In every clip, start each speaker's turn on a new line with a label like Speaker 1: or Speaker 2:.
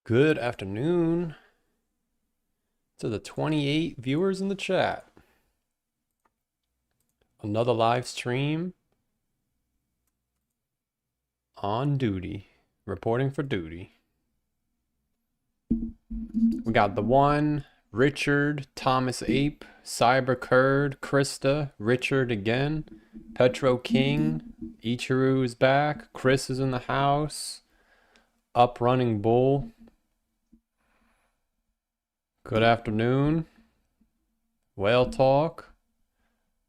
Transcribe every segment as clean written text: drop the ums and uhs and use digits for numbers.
Speaker 1: Good afternoon to the 28 viewers in the chat. Another live stream on duty, reporting for duty. We got the one, Richard, Thomas Ape, Cyber Kurd, Krista, Richard again, Petro King, Ichiru is back, Chris is in the house, Up Running Bull. Good afternoon. Whale Talk,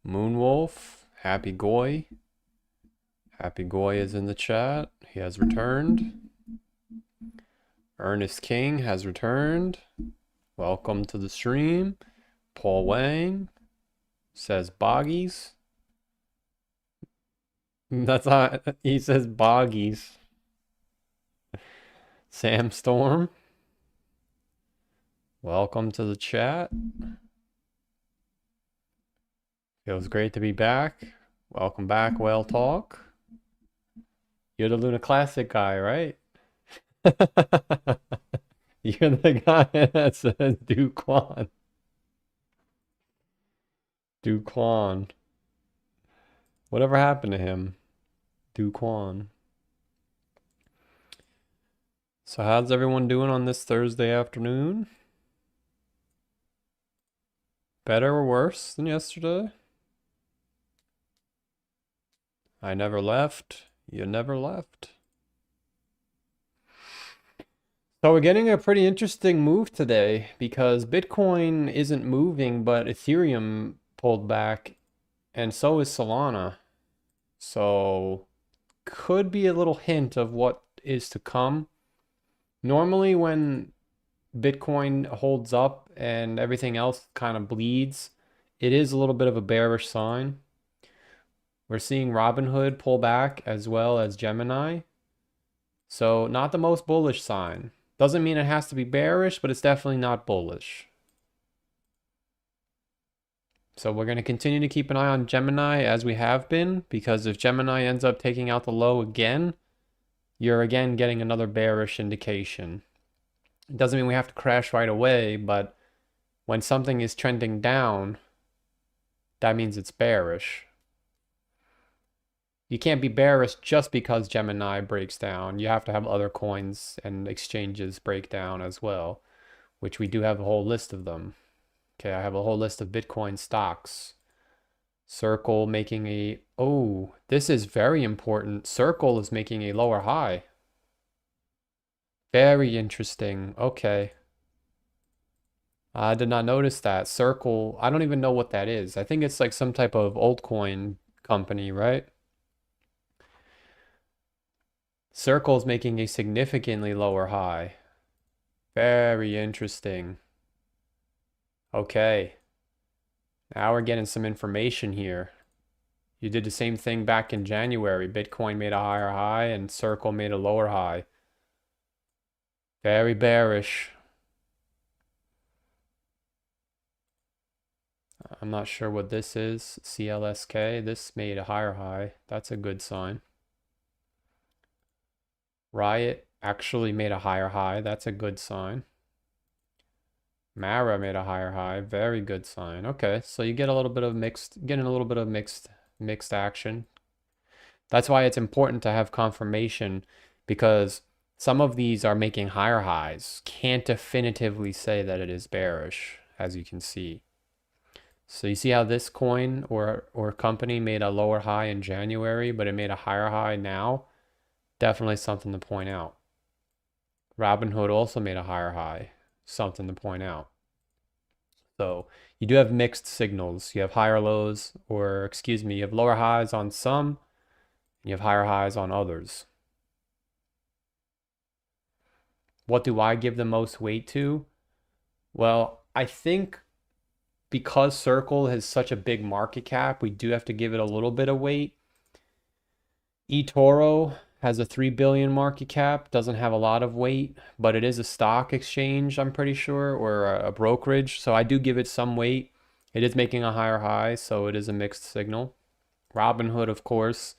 Speaker 1: Moonwolf, Happy Goy. Happy Goy is in the chat. He has returned. Ernest King has returned. Welcome to the stream. Paul Wang says boggies. That's not, he says boggies. Sam Storm. Welcome to the chat. Feels great to be back. Welcome back, Whale Talk. You're the Luna Classic guy, right? You're the guy that says Do Kwon. Do Kwon. Whatever happened to him? Do Kwon. So how's everyone doing on this Thursday afternoon? Better or worse than yesterday? I never left. You never left. So we're getting a pretty interesting move today because Bitcoin isn't moving, but Ethereum pulled back, and so is Solana. So could be a little hint of what is to come. Normally when Bitcoin holds up and everything else kind of bleeds, it is a little bit of a bearish sign. We're seeing Robinhood pull back as well as Gemini. So not the most bullish sign. Doesn't mean it has to be bearish, but it's definitely not bullish. So we're going to continue to keep an eye on Gemini as we have been, because if Gemini ends up taking out the low again, you're again getting another bearish indication. It doesn't mean we have to crash right away, but when something is trending down, that means it's bearish. You can't be bearish just because Gemini breaks down. You have to have other coins and exchanges break down as well, which we do have a whole list of them. Okay, I have a whole list of Bitcoin stocks. Circle making a, oh, this is very important. Circle is making a lower high. Very interesting. Okay. I did not notice that. Circle, I don't even know what that is. I think it's like some type of altcoin company, right? Circle is making a significantly lower high. Very interesting. Okay. Now we're getting some information here. You did the same thing back in January. Bitcoin made a higher high and Circle made a lower high. Very bearish. I'm not sure what this is. CLSK. This made a higher high. That's a good sign. Riot actually made a higher high. That's a good sign. Mara made a higher high. Very good sign. Okay, so you get a little bit of mixed action. That's why it's important to have confirmation, because some of these are making higher highs. Can't definitively say that it is bearish, as you can see. So you see how this coin or company made a lower high in January, but it made a higher high now? Definitely something to point out. Robinhood also made a higher high. Something to point out. So you do have mixed signals. You have higher lows, or excuse me, you have lower highs on some, and you have higher highs on others. What do I give the most weight to? Well, I think because Circle has such a big market cap, we do have to give it a little bit of weight. eToro has a 3 billion market cap, doesn't have a lot of weight, but it is a stock exchange, I'm pretty sure, or a brokerage. So I do give it some weight. It is making a higher high, so it is a mixed signal. Robinhood, of course,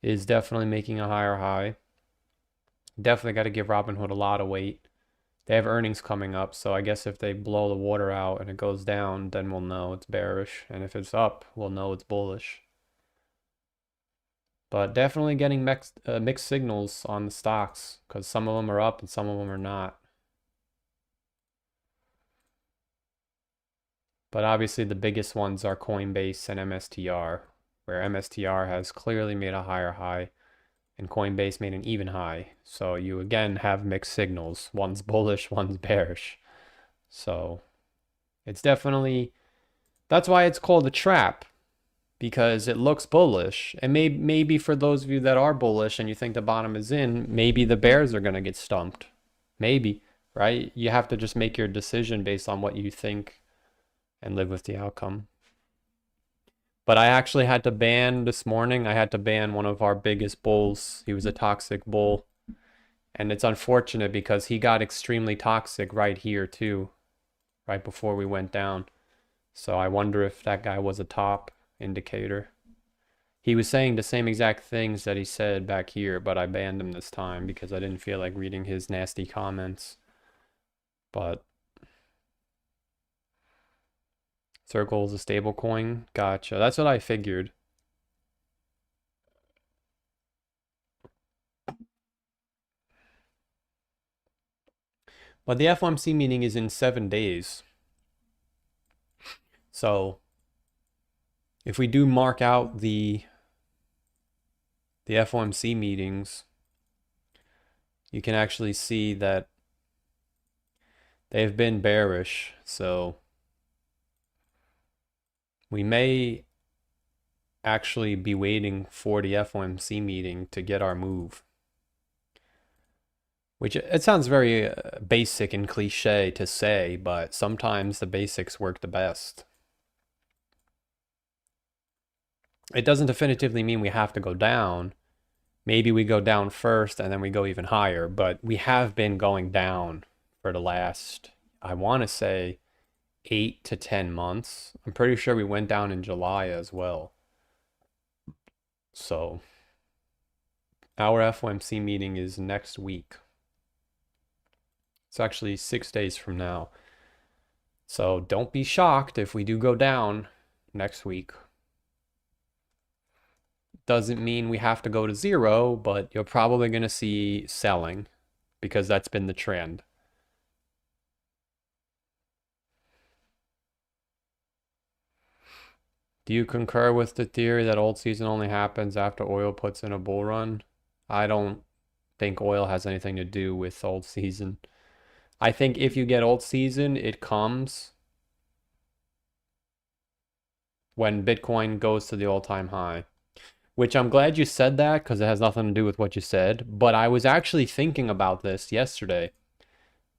Speaker 1: is definitely making a higher high. Definitely got to give Robinhood a lot of weight. They have earnings coming up, so I guess if they blow the water out and it goes down, then we'll know it's bearish. And if it's up, we'll know it's bullish. But definitely getting mixed signals on the stocks, because some of them are up and some of them are not. But obviously the biggest ones are Coinbase and MSTR, where MSTR has clearly made a higher high and Coinbase made an even high. So you again have mixed signals. One's bullish, one's bearish. So it's definitely, that's why it's called a trap, because it looks bullish. And maybe for those of you that are bullish and you think the bottom is in, maybe the bears are going to get stumped. Maybe, right? You have to just make your decision based on what you think and live with the outcome. But I actually had to ban this morning. I had to ban one of our biggest bulls. He was a toxic bull. And it's unfortunate because he got extremely toxic right here too, right before we went down. So I wonder if that guy was a top indicator. He was saying the same exact things that he said back here, but I banned him this time because I didn't feel like reading his nasty comments. but Circle is a stable coin. Gotcha. That's what I figured. But the FOMC meeting is in 7 days. So if we do mark out the FOMC meetings, you can actually see that they've been bearish. So we may actually be waiting for the FOMC meeting to get our move. Which it sounds very basic and cliche to say, but sometimes the basics work the best. It doesn't definitively mean we have to go down. Maybe we go down first and then we go even higher, but we have been going down for the last, I want to say, 8 to 10 months. I'm pretty sure we went down in July as well. So our FOMC meeting is next week. It's actually 6 days from now. So don't be shocked if we do go down next week. Doesn't mean we have to go to zero, but you're probably going to see selling because that's been the trend. Do you concur with the theory that old season only happens after oil puts in a bull run? I don't think oil has anything to do with old season. I think if you get old season, it comes when Bitcoin goes to the all-time high. Which I'm glad you said that because it has nothing to do with what you said. But I was actually thinking about this yesterday.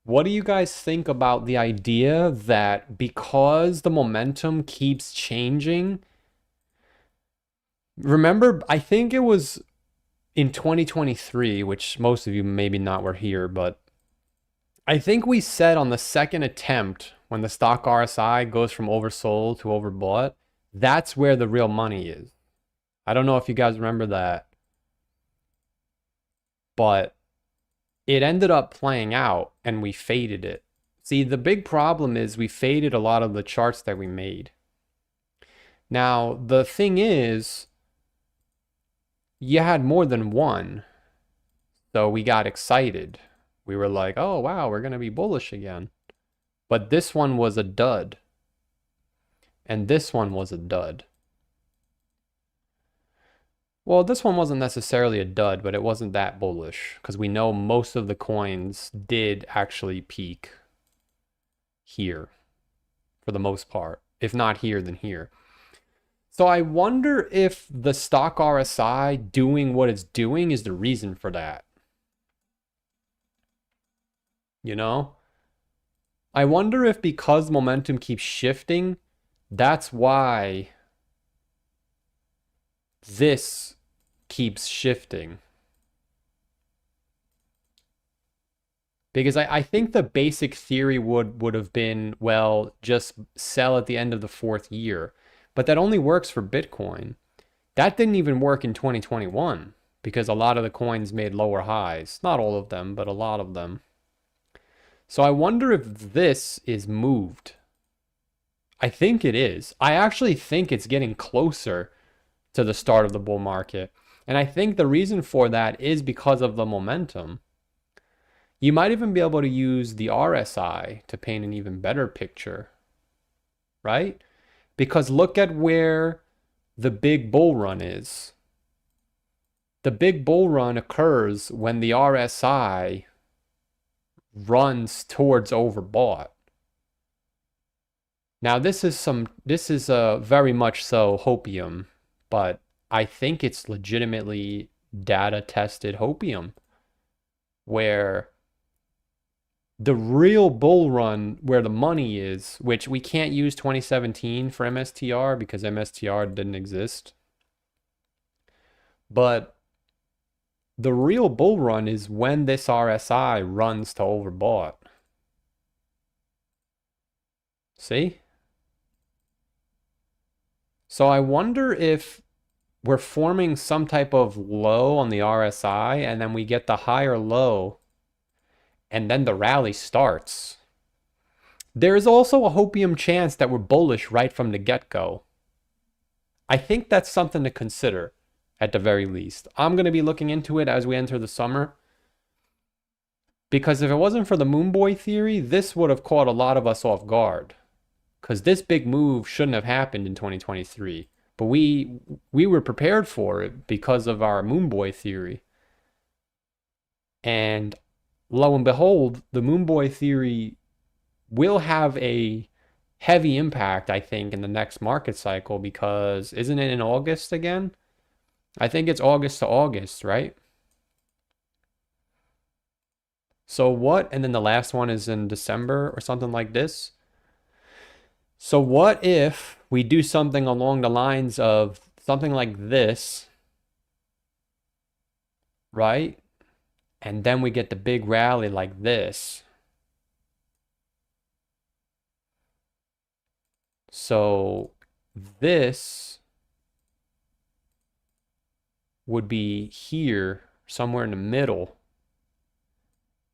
Speaker 1: What do you guys think about the idea that because the momentum keeps changing? Remember, I think it was in 2023, which most of you maybe not were here, but I think we said on the second attempt when the stock RSI goes from oversold to overbought, that's where the real money is. I don't know if you guys remember that, but it ended up playing out and we faded it. See, the big problem is we faded a lot of the charts that we made. Now, the thing is, you had more than one, so we got excited. We were like, oh, wow, we're going to be bullish again. But this one was a dud. And this one was a dud. Well, this one wasn't necessarily a dud, but it wasn't that bullish because we know most of the coins did actually peak here for the most part. If not here, then here. So I wonder if the stock RSI doing what it's doing is the reason for that. You know? I wonder if because momentum keeps shifting, that's why this keeps shifting. Because I think the basic theory would have been, well, just sell at the end of the 4th year. But that only works for Bitcoin. That didn't even work in 2021 because a lot of the coins made lower highs. Not all of them, but a lot of them. So I wonder if this is moved. I think it is. I actually think it's getting closer to the start of the bull market. And I think the reason for that is because of the momentum. You might even be able to use the RSI to paint an even better picture, right? Because look at where the big bull run is. The big bull run occurs when the RSI runs towards overbought. Now this is very much so hopium, but I think it's legitimately data tested hopium where the real bull run where the money is, which we can't use 2017 for MSTR because MSTR didn't exist. But the real bull run is when this RSI runs to overbought. See? So I wonder if we're forming some type of low on the RSI and then we get the higher low and then the rally starts. There's also a hopium chance that we're bullish right from the get-go. I think that's something to consider at the very least. I'm going to be looking into it as we enter the summer. Because if it wasn't for the moon boy theory, this would have caught a lot of us off guard. Because this big move shouldn't have happened in 2023. But we were prepared for it because of our moon boy theory. And lo and behold, the moon boy theory will have a heavy impact, I think, in the next market cycle, because isn't it in August again? I think it's August to August, right? So what? And then the last one is in December or something like this. So what if we do something along the lines of something like this, right? And then we get the big rally like this. So this would be here, somewhere in the middle.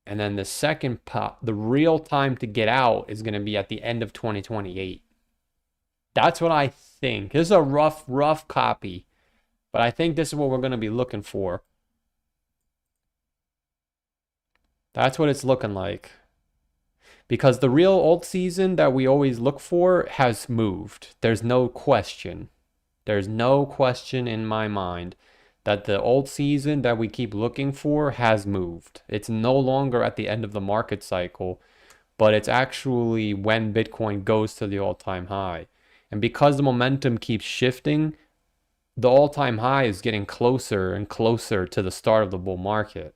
Speaker 1: And then the second pop, the real time to get out is going to be at the end of 2028. That's what I think. This is a rough copy, but I think this is what we're going to be looking for. That's what it's looking like. Because the real alt season that we always look for has moved. There's no question. There's no question in my mind that the alt season that we keep looking for has moved. It's no longer at the end of the market cycle, but it's actually when Bitcoin goes to the all-time high. And because the momentum keeps shifting, the all-time high is getting closer and closer to the start of the bull market.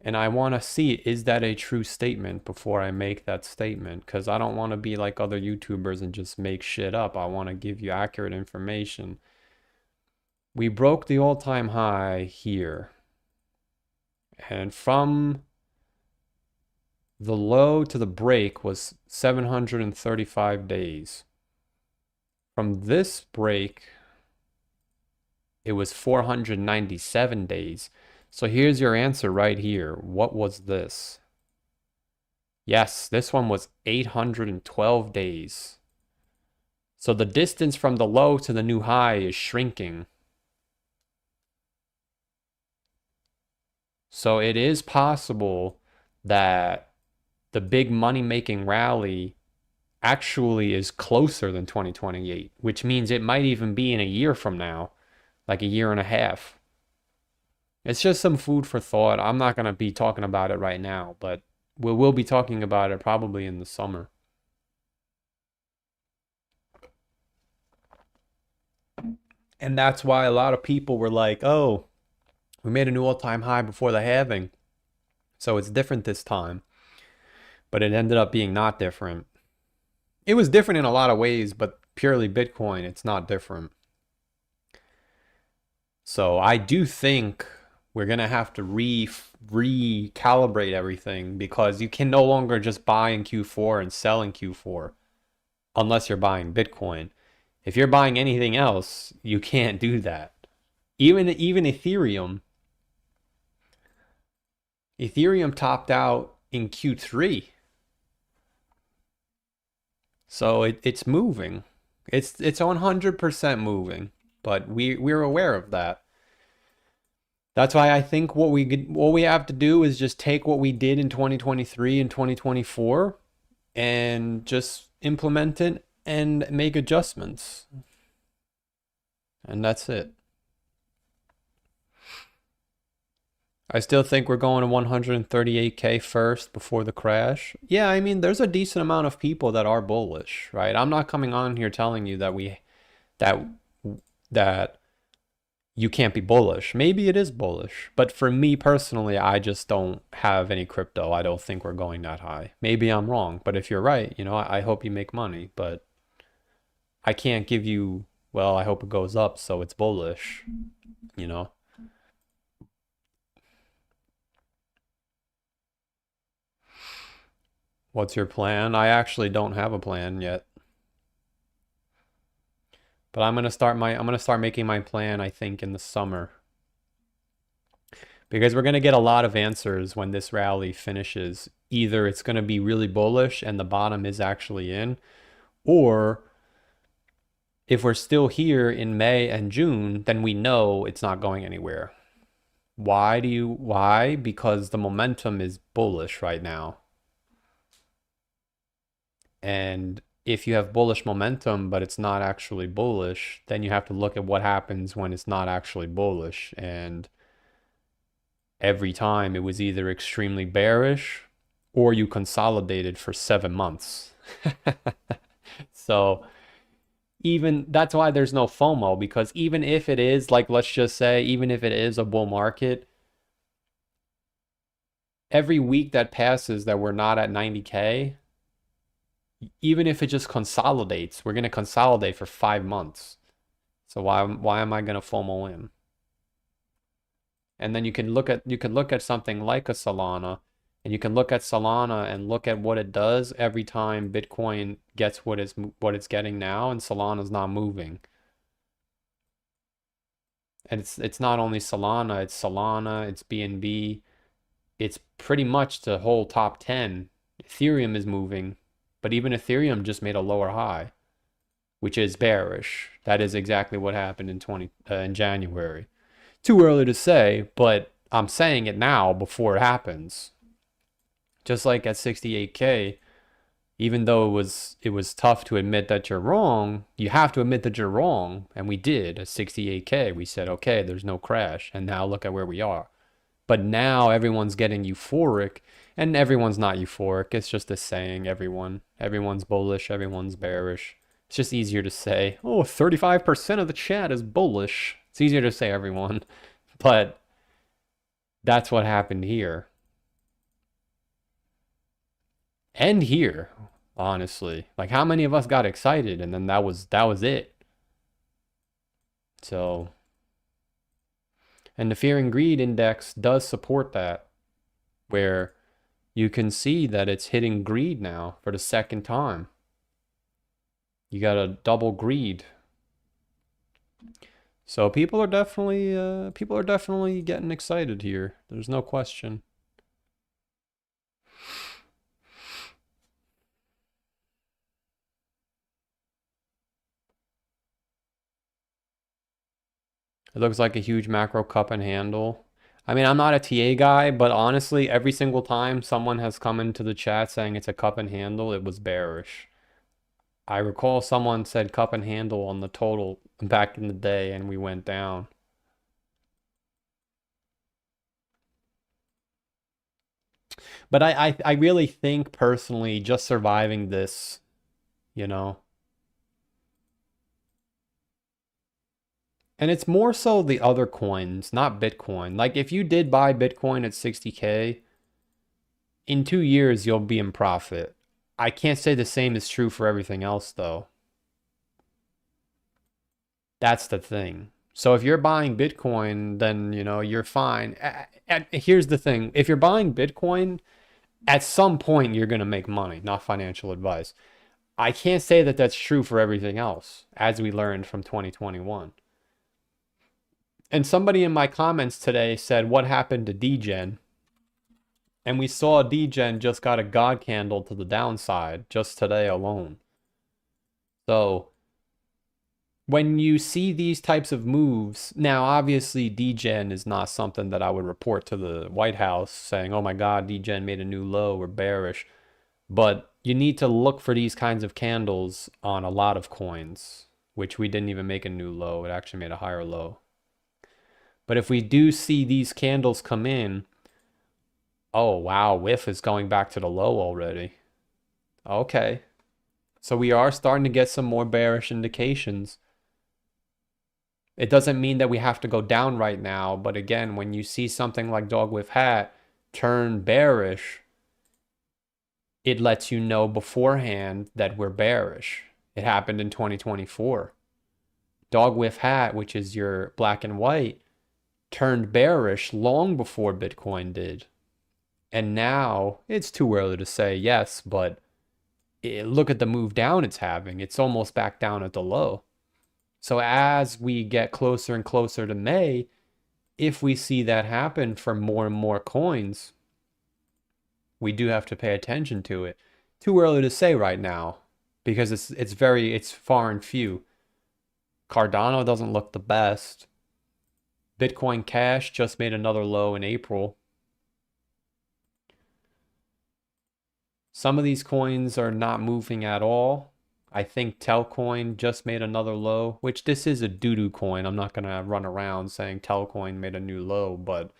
Speaker 1: And I want to see, is that a true statement before I make that statement? Because I don't want to be like other YouTubers and just make shit up. I want to give you accurate information. We broke the all-time high here. And from the low to the break was 735 days. From this break, it was 497 days. So here's your answer right here. What was this? Yes, this one was 812 days. So the distance from the low to the new high is shrinking. So it is possible that the big money-making rally actually is closer than 2028, which means it might even be in a year from now, like a year and a half. It's just some food for thought. I'm not going to be talking about it right now, but we will be talking about it probably in the summer. And that's why a lot of people were like, oh, we made a new all-time high before the halving, so it's different this time. But it ended up being not different. It was different in a lot of ways, but purely Bitcoin, it's not different. So I do think we're going to have to recalibrate everything, because you can no longer just buy in Q4 and sell in Q4 unless you're buying Bitcoin. If you're buying anything else, you can't do that. Even Ethereum topped out in Q3. So it's moving. It's 100% moving, but we're aware of that. That's why I think what we have to do is just take what we did in 2023 and 2024 and just implement it and make adjustments. And that's it. I still think we're going to 138K first before the crash. Yeah, I mean, there's a decent amount of people that are bullish, right? I'm not coming on here telling you that you can't be bullish. Maybe it is bullish, but for me personally, I just don't have any crypto. I don't think we're going that high. Maybe I'm wrong, but if you're right, you know, I hope you make money, but I can't give you, well, I hope it goes up, so it's bullish, you know? What's your plan? I actually don't have a plan yet. But I'm gonna start making my plan, I think, in the summer. Because we're gonna get a lot of answers when this rally finishes. either it's going to be really bullish and the bottom is actually in, or if we're still here in May and June, then we know it's not going anywhere. Why? Because the momentum is bullish right now. And if you have bullish momentum, but it's not actually bullish, then you have to look at what happens when it's not actually bullish. And every time it was either extremely bearish or you consolidated for 7 months. So even that's why there's no FOMO, because even if it is, like, let's just say, even if it is a bull market, every week that passes that we're not at 90K, even if it just consolidates, we're going to consolidate for 5 months. So why am I going to FOMO in? And then you can look at something like a Solana, and you can look at Solana and look at what it does every time Bitcoin gets what it's getting now, and Solana's not moving. And it's not only Solana, it's BNB, it's pretty much the whole top 10. Ethereum is moving, but even Ethereum just made a lower high, which is bearish. That is exactly what happened in January. Too early to say, but I'm saying it now before it happens. Just like at 68K, even though it was tough to admit that you're wrong, you have to admit that you're wrong, and we did. At 68K, we said, okay, there's no crash, and now look at where we are. But now everyone's getting euphoric, and everyone's not euphoric. It's just a saying, everyone's bullish, everyone's bearish. It's just easier to say, oh, 35% of the chat is bullish. It's easier to say everyone, but that's what happened here. And here, honestly. Like, how many of us got excited and then that was it? So, and the Fear and Greed Index does support that, where you can see that it's hitting greed now for the second time. You got a double greed. So people are definitely getting excited here. There's no question. It looks like a huge macro cup and handle. I mean, I'm not a TA guy, but honestly, every single time someone has come into the chat saying it's a cup and handle, it was bearish. I recall someone said cup and handle on the total back in the day, and we went down. But I really think personally, just surviving this, you know. And it's more so the other coins, not Bitcoin. Like, if you did buy Bitcoin at 60K, in 2 years, you'll be in profit. I can't say the same is true for everything else, though. That's the thing. So if you're buying Bitcoin, then, you know, you're fine. Here's the thing. If you're buying Bitcoin, at some point, you're going to make money, not financial advice. I can't say that that's true for everything else, as we learned from 2021. And somebody in my comments today said, what happened to DGen? And we saw DGen just got a God candle to the downside just today alone. So when you see these types of moves, now obviously DGen is not something that I would report to the White House saying, oh my God, DGen made a new low, we're bearish. But you need to look for these kinds of candles on a lot of coins, which we didn't even make a new low. It actually made a higher low. But if we do see these candles come in, oh wow, WIF is going back to the low already. Okay. So we are starting to get some more bearish indications. It doesn't mean that we have to go down right now, but again, when you see something like Dog with Hat turn bearish, it lets you know beforehand that we're bearish. It happened in 2024. Dog with Hat, which is your black and white, turned bearish long before Bitcoin did. And now it's too early to say yes, but look at the move down it's having. It's almost back down at the low. So as we get closer and closer to May, if we see that happen for more and more coins, we do have to pay attention to it. Too early to say right now because it's far and few. Cardano doesn't look the best. Bitcoin Cash just made another low in April. Some of these coins are not moving at all. I think Telcoin just made another low, which this is a doo-doo coin. I'm not going to run around saying Telcoin made a new low, but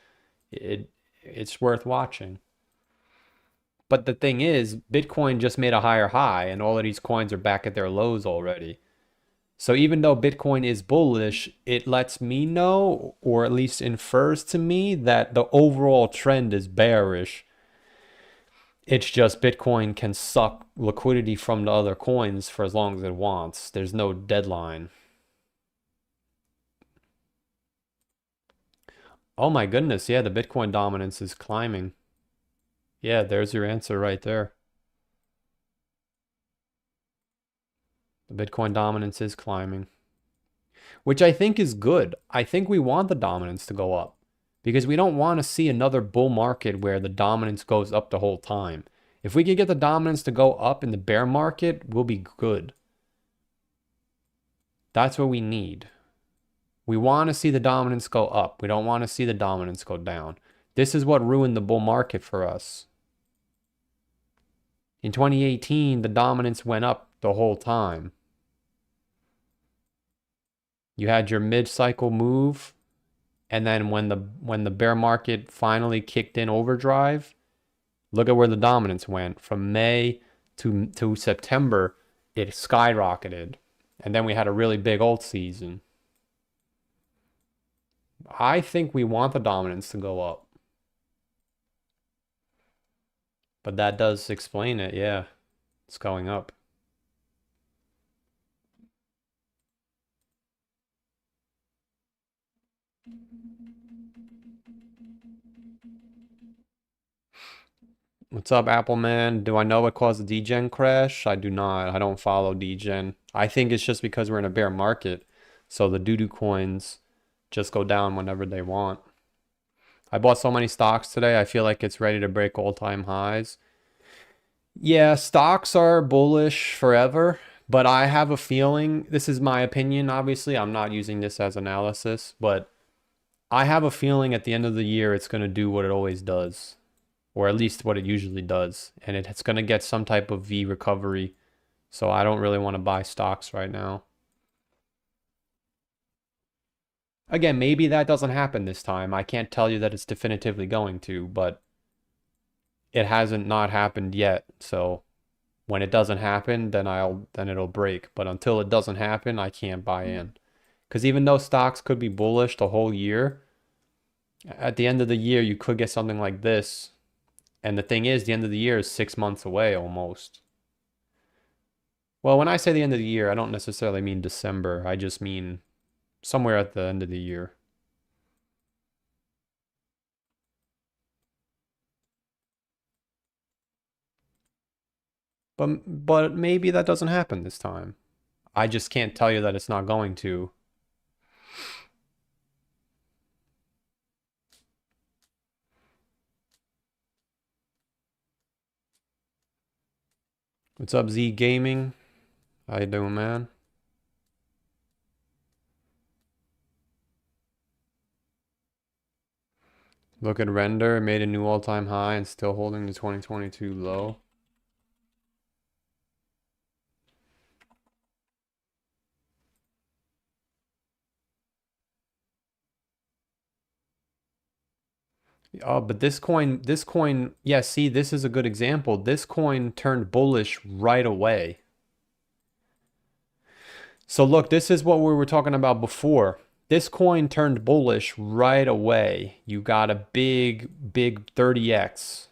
Speaker 1: it's worth watching. But the thing is, Bitcoin just made a higher high, and all of these coins are back at their lows already. So even though Bitcoin is bullish, it lets me know, or at least infers to me, that the overall trend is bearish. It's just Bitcoin can suck liquidity from the other coins for as long as it wants. There's no deadline. Oh my goodness, yeah, the Bitcoin dominance is climbing. Yeah, there's your answer right there. The Bitcoin dominance is climbing, which I think is good. I think we want the dominance to go up because we don't want to see another bull market where the dominance goes up the whole time. If we can get the dominance to go up in the bear market, we'll be good. That's what we need. We want to see the dominance go up. We don't want to see the dominance go down. This is what ruined the bull market for us. In 2018, the dominance went up the whole time. You had your mid-cycle move, and then when the bear market finally kicked in overdrive, look at where the dominance went. From May to September, it skyrocketed. And then we had a really big alt season. I think we want the dominance to go up. But that does explain it, yeah. It's going up. What's up, Appleman? Do I know what caused the DGen crash? I do not. I don't follow DGen. I think it's just because we're in a bear market. So the doo-doo coins just go down whenever they want. I bought so many stocks today. I feel like it's ready to break all-time highs. Yeah, stocks are bullish forever, but I have a feeling, this is my opinion, obviously. I'm not using this as analysis, but I have a feeling at the end of the year it's going to do what it always does. Or at least what it usually does. And it's going to get some type of V recovery. So I don't really want to buy stocks right now. Again, maybe that doesn't happen this time. I can't tell you that it's definitively going to, but it hasn't not happened yet. So when it doesn't happen, then it'll break. But until it doesn't happen, I can't buy in. Because even though stocks could be bullish the whole year, at the end of the year, you could get something like this. And the thing is, the end of the year is 6 months away almost. Well, when I say the end of the year, I don't necessarily mean December. I just mean somewhere at the end of the year. But maybe that doesn't happen this time. I just can't tell you that it's not going to. What's up, Z Gaming? How you doing, man? Look at Render, made a new all-time high and still holding the 2022 low. Oh, but this coin, yeah, see, this is a good example. This coin turned bullish right away. So look, this is what we were talking about before. This coin turned bullish right away. You got a big 30x.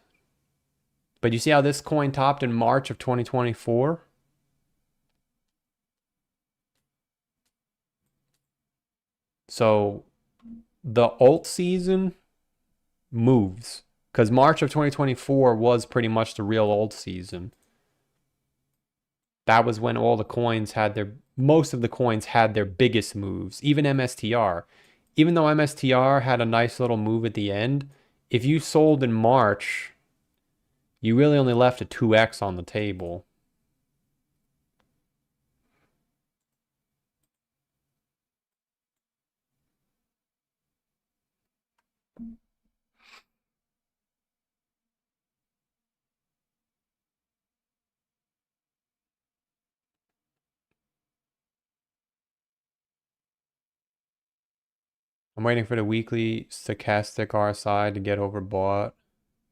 Speaker 1: But you see how this coin topped in March of 2024? So the alt season moves because March of 2024 was pretty much the real alt season. That was when all the coins had most of the coins had their biggest moves, even MSTR. Even though MSTR had a nice little move at the end, if you sold in March, You really only left a 2x on the table. I'm waiting for the weekly stochastic RSI to get overbought.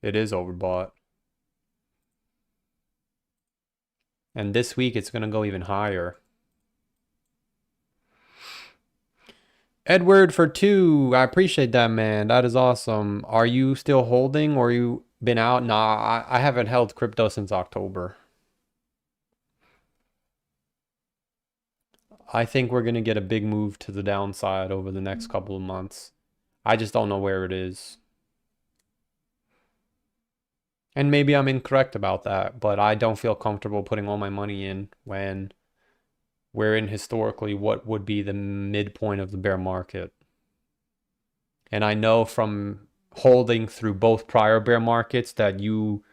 Speaker 1: It is overbought. And this week it's going to go even higher. Edward for 2. I appreciate that, man. That is awesome. Are you still holding or you been out? Nah, I haven't held crypto since October. I think we're going to get a big move to the downside over the next couple of months. I just don't know where it is. And maybe I'm incorrect about that, but I don't feel comfortable putting all my money in when we're in historically what would be the midpoint of the bear market. And I know from holding through both prior bear markets that you,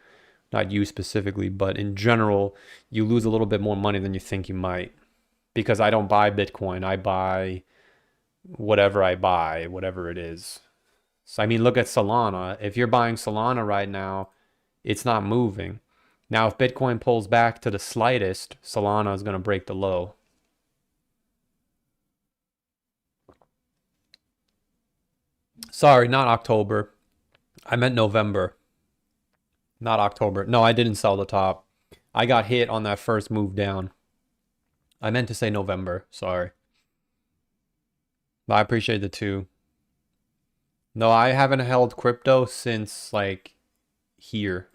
Speaker 1: not you specifically, but in general, you lose a little bit more money than you think you might. Because I don't buy Bitcoin, I buy whatever it is. So, I mean, look at Solana. If you're buying Solana right now, it's not moving. Now, if Bitcoin pulls back to the slightest, Solana is going to break the low. Sorry, not October. I meant November. Not October. No, I didn't sell the top. I got hit on that first move down. I meant to say November. Sorry. But I appreciate the 2. No, I haven't held crypto since like here.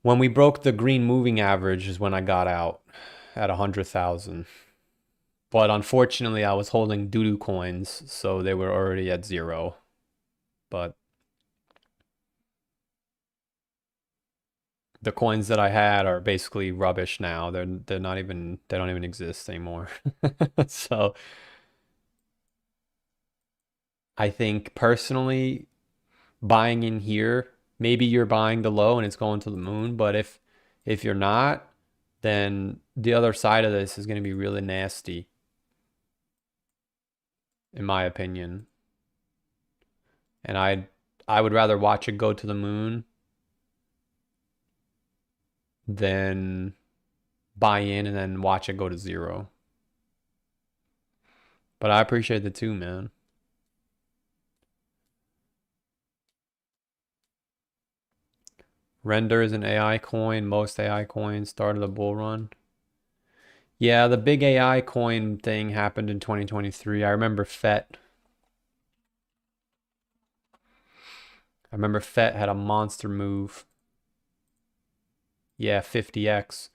Speaker 1: When we broke the green moving average is when I got out at 100,000. But unfortunately, I was holding doo-doo coins, so they were already at 0. But the coins that I had are basically rubbish now. They don't even exist anymore. So I think personally buying in here, maybe you're buying the low and it's going to the moon, but if you're not, then the other side of this is going to be really nasty, in my opinion. And I would rather watch it go to the moon than buy in and then watch it go to 0. But I appreciate the 2, man. Render is an AI coin. Most AI coins started a bull run. Yeah, the big AI coin thing happened in 2023. I remember FET. I remember FET had a monster move. Yeah, 50x.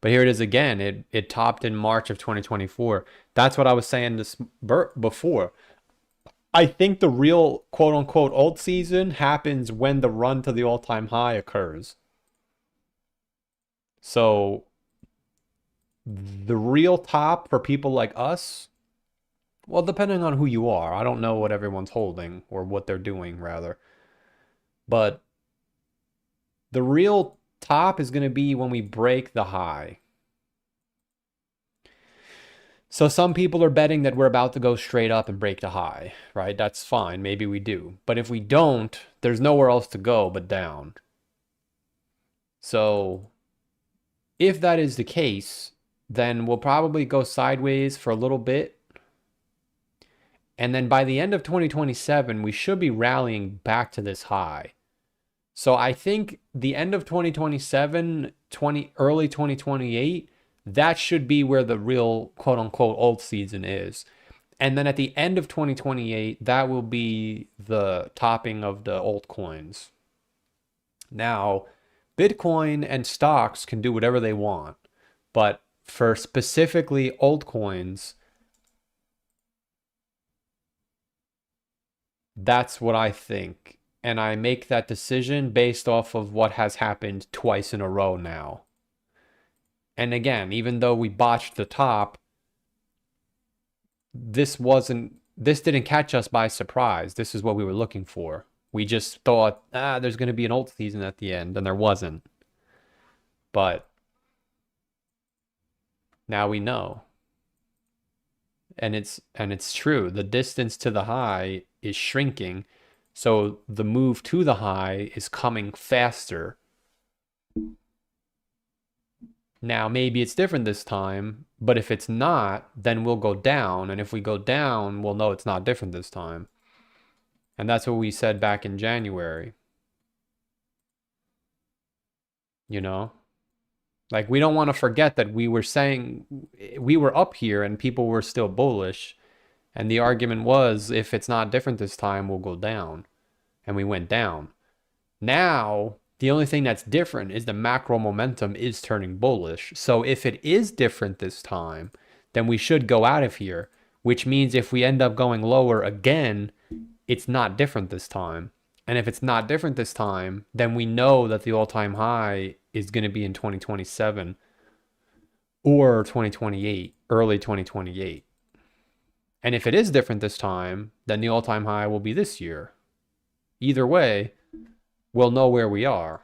Speaker 1: But here it is again. It topped in March of 2024. That's what I was saying this before. I think the real quote unquote alt season happens when the run to the all-time high occurs. So the real top for people like us, well, depending on who you are, I don't know what everyone's holding or what they're doing rather. But the real top is going to be when we break the high. So some people are betting that we're about to go straight up and break the high, right? That's fine. Maybe we do. But if we don't, there's nowhere else to go but down. So if that is the case, then we'll probably go sideways for a little bit. And then by the end of 2027, we should be rallying back to this high. So I think the end of 2027, early 2028, that should be where the real quote unquote alt season is. And then at the end of 2028, that will be the topping of the altcoins. Now, Bitcoin and stocks can do whatever they want, but for specifically altcoins, that's what I think. And I make that decision based off of what has happened twice in a row now. And again, even though we botched the top, this didn't catch us by surprise. This is what we were looking for. We just thought, there's going to be an alt season at the end, and there wasn't. But now we know. And it's true. The distance to the high is shrinking. So the move to the high is coming faster. Now, maybe it's different this time, but if it's not, then we'll go down. And if we go down, we'll know it's not different this time. And that's what we said back in January. You know? Like, we don't want to forget that we were saying we were up here and people were still bullish. And the argument was, if it's not different this time, we'll go down. And we went down. Now, the only thing that's different is the macro momentum is turning bullish. So if it is different this time, then we should go out of here, which means if we end up going lower again, it's not different this time. And if it's not different this time, then we know that the all-time high is going to be in 2027 or 2028, early 2028. And if it is different this time, then the all-time high will be this year. Either way, we'll know where we are.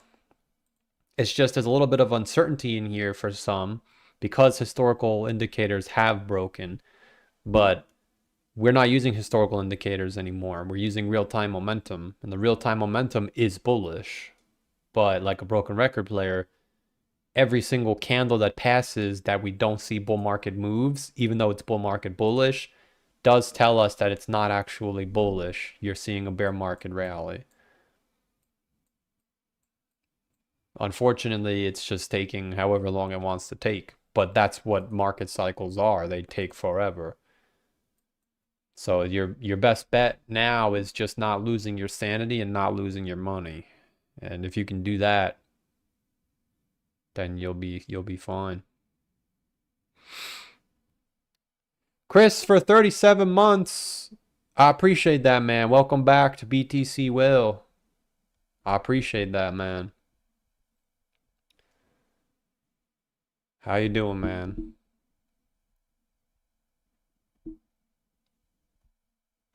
Speaker 1: It's just there's a little bit of uncertainty in here for some because historical indicators have broken, but we're not using historical indicators anymore. We're using real-time momentum, and the real-time momentum is bullish. But like a broken record player, every single candle that passes that we don't see bull market moves, even though it's bull market bullish, does tell us that it's not actually bullish. You're seeing a bear market rally. Unfortunately, it's just taking however long it wants to take. But that's what market cycles are. They take forever. So your best bet now is just not losing your sanity and not losing your money. And if you can do that, then you'll be fine. Chris for 37 months. I appreciate that, man. Welcome back to BTC Will. I appreciate that, man. How you doing, man?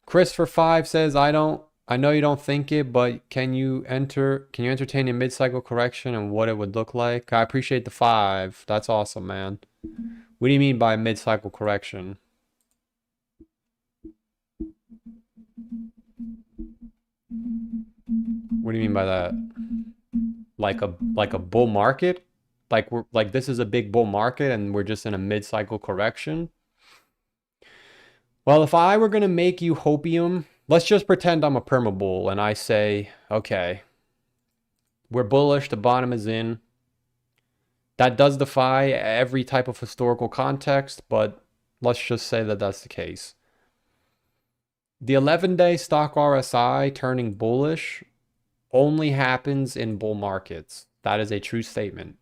Speaker 1: Chris for 5 says, I know you don't think it, but can you entertain a mid-cycle correction and what it would look like? I appreciate the 5. That's awesome, man. What do you mean by mid-cycle correction? What do you mean by that? Like a bull market? Like this is a big bull market and we're just in a mid-cycle correction? Well, if I were going to make you hopium, let's just pretend I'm a perma bull and I say, okay, we're bullish, the bottom is in. That does defy every type of historical context, but let's just say that that's the case. The 11-day stock RSI turning bullish only happens in bull markets. That is a true statement.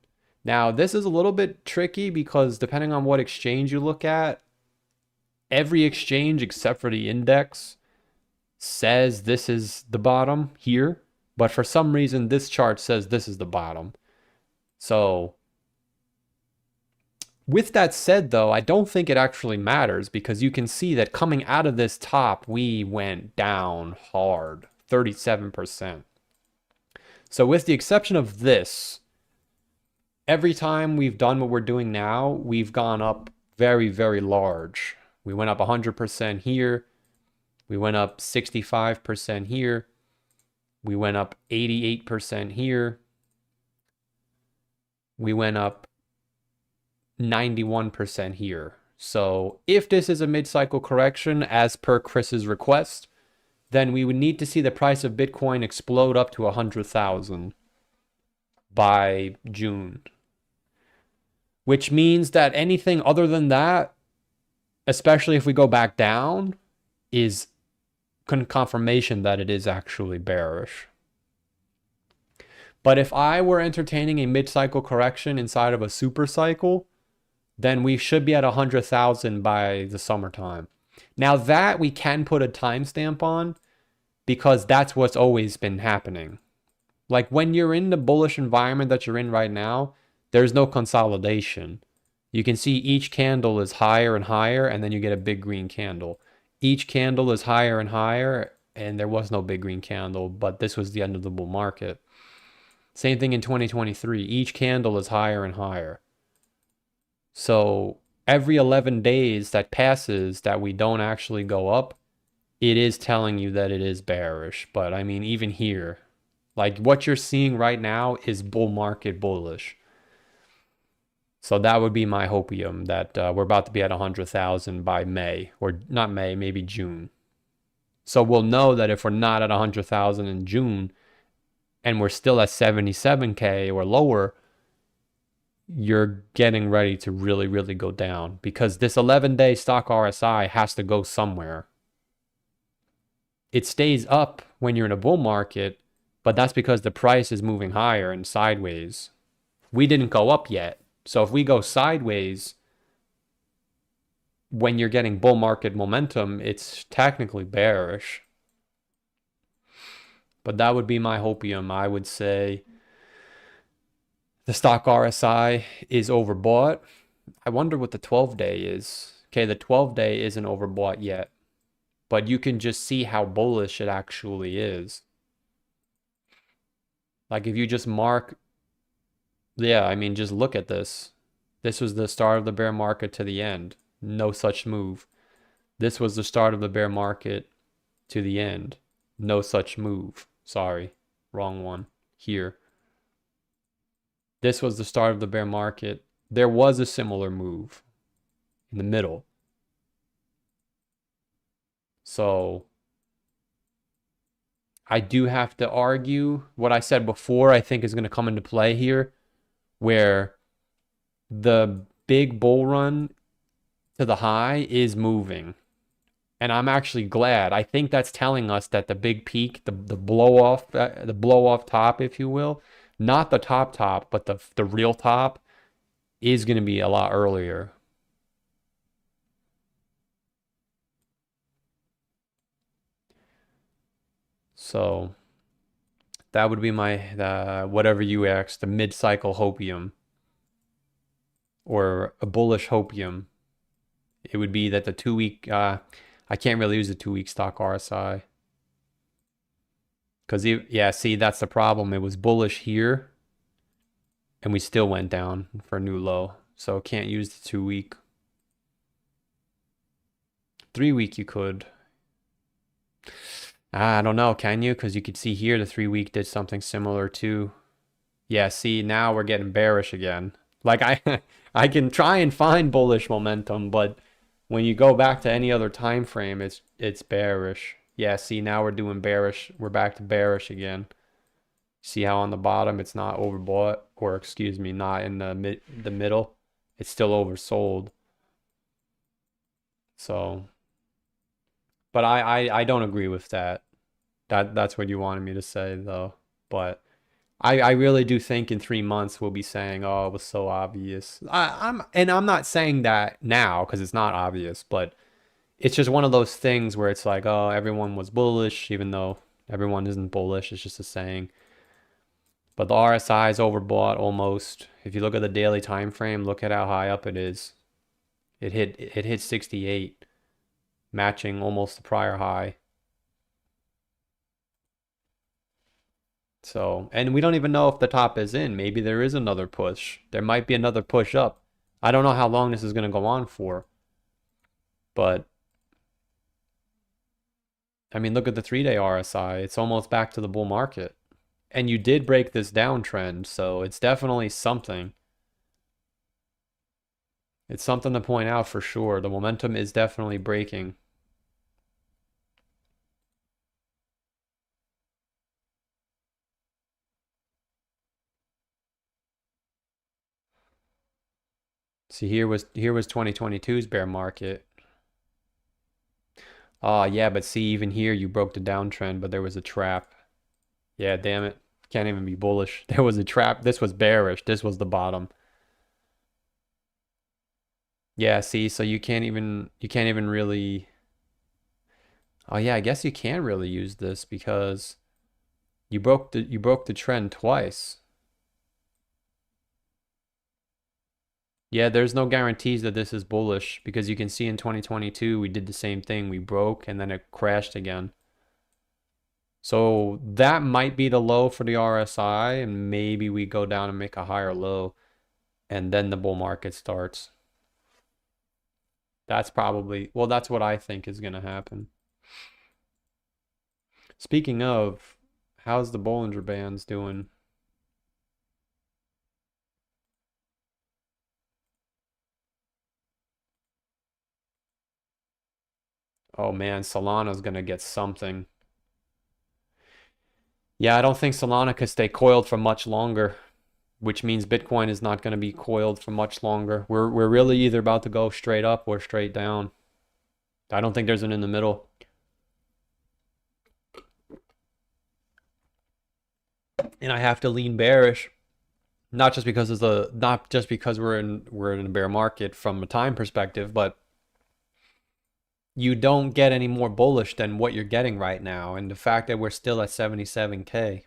Speaker 1: Now, this is a little bit tricky because depending on what exchange you look at, every exchange except for the index says this is the bottom here, but for some reason this chart says this is the bottom. So with that said though, I don't think it actually matters because you can see that coming out of this top, we went down hard, 37%. So with the exception of this, every time we've done what we're doing now, we've gone up very, very large. We went up 100% here. We went up 65% here. We went up 88% here. We went up 91% here. So if this is a mid-cycle correction as per Chris's request, then we would need to see the price of Bitcoin explode up to 100,000 by June. Which means that anything other than that, especially if we go back down, is confirmation that it is actually bearish. But if I were entertaining a mid-cycle correction inside of a super cycle, then we should be at 100,000 by the summertime. Now that we can put a timestamp on because that's what's always been happening. Like when you're in the bullish environment that you're in right now, there's no consolidation. You can see each candle is higher and higher, and then you get a big green candle. Each candle is higher and higher, and there was no big green candle, but this was the end of the bull market. Same thing in 2023. Each candle is higher and higher. So every 11 days that passes that we don't actually go up, it is telling you that it is bearish. But I mean, even here, like what you're seeing right now is bull market bullish. So that would be my hopium that we're about to be at 100,000 by May, or not May, maybe June. So we'll know that if we're not at 100,000 in June and we're still at 77K or lower, you're getting ready to really, really go down, because this 11-day stock RSI has to go somewhere. It stays up when you're in a bull market, but that's because the price is moving higher and sideways. We didn't go up yet. So if we go sideways when you're getting bull market momentum, it's technically bearish. But that would be my hopium. I would say the stock RSI is overbought. I wonder what the 12-day is. Okay, the 12-day isn't overbought yet, but you can just see how bullish it actually is. Like if you just mark, yeah, I mean, just look at this. This was the start of the bear market to the end. No such move. This was the start of the bear market to the end. No such move. Sorry, wrong one. Here. This was the start of the bear market. There was a similar move in the middle. So I do have to argue what I said before, I think is going to come into play here, where the big bull run to the high is moving. And I'm actually glad. I think that's telling us that the big peak, the blow off top, if you will, not the top, but the real top is going to be a lot earlier. So that would be my whatever you asked, the mid-cycle hopium or a bullish hopium. It would be that the 2-week, I can't really use the 2-week stock RSI. Because, yeah, see, that's the problem. It was bullish here, and we still went down for a new low. So can't use the 2-week. 3-week you could. I don't know, can you? Because you could see here the 3-week did something similar too. Yeah, see, now we're getting bearish again. Like I can try and find bullish momentum, but when you go back to any other time frame, it's bearish. Yeah, see, now we're doing bearish. We're back to bearish again. See how on the bottom it's not overbought, or excuse me, not in the middle. It's still oversold. So, but I don't agree with that. That's what you wanted me to say though. But I really do think in 3 months we'll be saying, oh, it was so obvious. I'm not saying that now because it's not obvious, but it's just one of those things where it's like, oh, everyone was bullish, even though everyone isn't bullish. It's just a saying. But the RSI is overbought almost. If you look at the daily time frame, look at how high up it is. It hit 68, matching almost the prior high. So, and we don't even know if the top is in. Maybe there is another push. There might be another push up. I don't know how long this is going to go on for. But, I mean, look at the 3-day RSI. It's almost back to the bull market. And you did break this downtrend, so it's definitely something. It's something to point out for sure. The momentum is definitely breaking. See, here was 2022's bear market. Yeah, but see, even here you broke the downtrend, but there was a trap. Yeah, damn it. Can't even be bullish. There was a trap. This was bearish. This was the bottom. Yeah, see, so you can't even really. Oh yeah, I guess you can really use this because you broke the trend twice. Yeah, there's no guarantees that this is bullish because you can see in 2022 we did the same thing. We broke and then it crashed again. So that might be the low for the RSI, and maybe we go down and make a higher low, and then the bull market starts. That's probably, well, that's what I think is going to happen. Speaking of, how's the Bollinger Bands doing? Oh man, Solana's going to get something. Yeah, I don't think Solana could stay coiled for much longer, which means Bitcoin is not going to be coiled for much longer. We're really either about to go straight up or straight down. I don't think there's an in the middle. And I have to lean bearish, not just because we're in a bear market from a time perspective, but you don't get any more bullish than what you're getting right now. And the fact that we're still at 77K,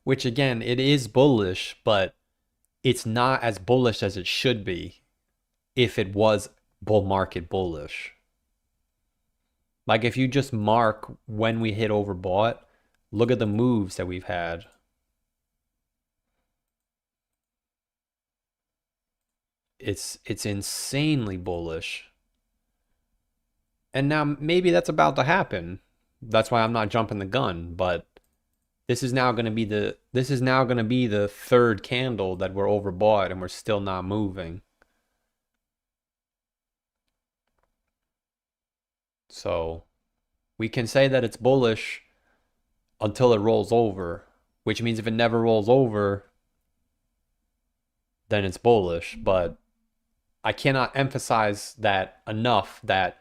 Speaker 1: which again, it is bullish, but it's not as bullish as it should be if it was bull market bullish. Like if you just mark when we hit overbought, look at the moves that we've had. It's insanely bullish. And now maybe that's about to happen. That's why I'm not jumping the gun, but this is now going to be the third candle that we're overbought and we're still not moving. So we can say that it's bullish until it rolls over, which means if it never rolls over, then it's bullish. But I cannot emphasize that enough, that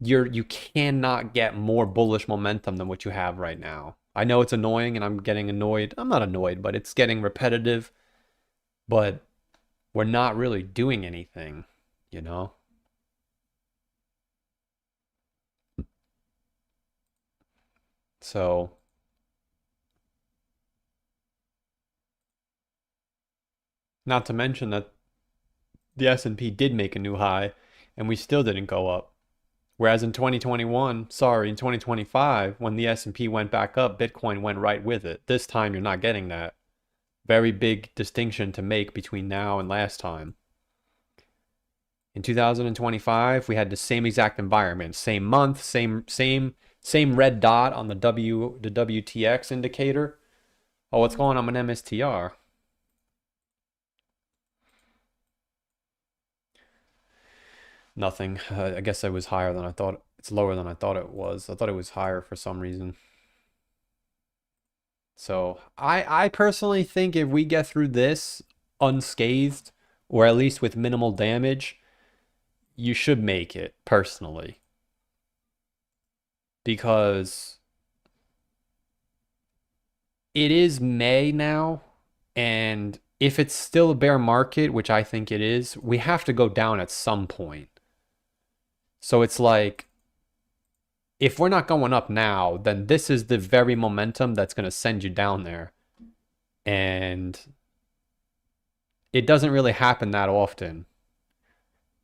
Speaker 1: you cannot get more bullish momentum than what you have right now. I know it's annoying and I'm getting annoyed. I'm not annoyed, but it's getting repetitive. But we're not really doing anything, you know? So not to mention that the S&P did make a new high and we still didn't go up. Whereas in 2025, when the S&P went back up, Bitcoin went right with it. This time you're not getting that. Very big distinction to make between now and last time. In 2025, we had the same exact environment, same month, same red dot on the WTX indicator. Oh, what's going on with MSTR? Nothing. I guess it was higher than I thought. It's lower than I thought it was. I thought it was higher for some reason. So I personally think if we get through this unscathed, or at least with minimal damage, you should make it, personally. Because it is May now, and if it's still a bear market, which I think it is, we have to go down at some point. So it's like, if we're not going up now, then this is the very momentum that's going to send you down there. And it doesn't really happen that often.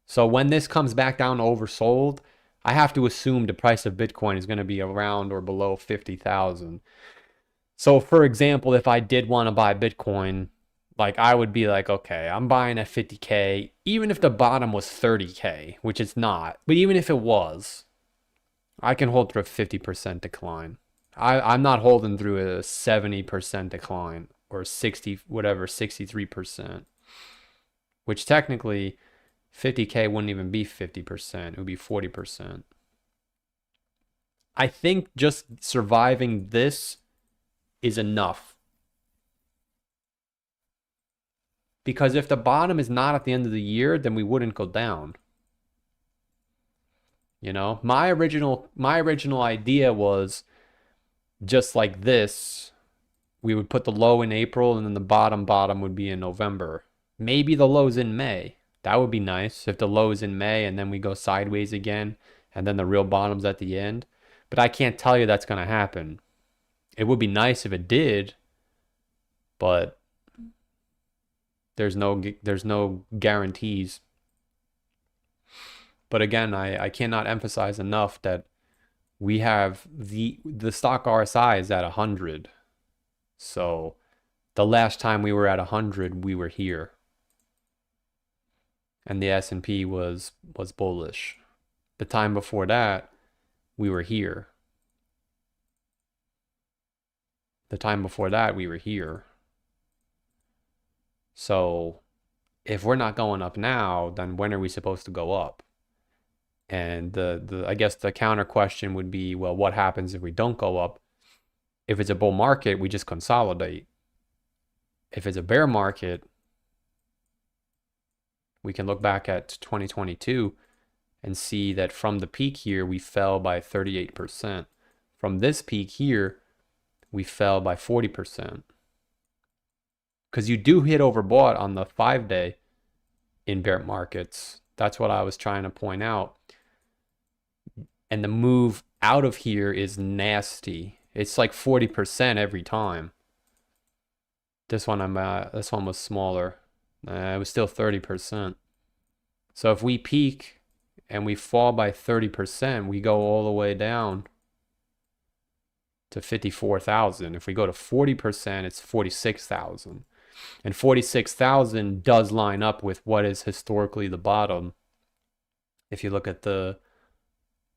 Speaker 1: So when this comes back down to oversold, I have to assume the price of Bitcoin is going to be around or below 50,000. So for example, if I did want to buy Bitcoin, like I would be like, okay, I'm buying at 50K, even if the bottom was 30K, which it's not, but even if it was, I can hold through a 50% decline. I'm not holding through a 70% decline or 60, whatever, 63%, which technically 50K wouldn't even be 50%, it would be 40%. I think just surviving this is enough. Because if the bottom is not at the end of the year, then we wouldn't go down. You know, my original idea was just like this. We would put the low in April and then the bottom would be in November. Maybe the low's in May. That would be nice if the low is in May and then we go sideways again and then the real bottom's at the end. But I can't tell you that's going to happen. It would be nice if it did, but there's no guarantees. But again, I cannot emphasize enough that We have the stock RSI is at 100. So the last time we were at 100, we were here. And the S&P was bullish. The time before that, we were here. The time before that, we were here. So if we're not going up now, then when are we supposed to go up? And I guess the counter question would be, well, what happens if we don't go up? If it's a bull market, we just consolidate. If it's a bear market, we can look back at 2022 and see that from the peak here, we fell by 38%. From this peak here, we fell by 40%. Because you do hit overbought on the 5-day in bear markets. That's what I was trying to point out. And the move out of here is nasty. It's like 40% every time. This one was smaller. It was still 30%. So if we peak and we fall by 30%, we go all the way down to 54,000. If we go to 40%, it's 46,000. And 46,000 does line up with what is historically the bottom. If you look at the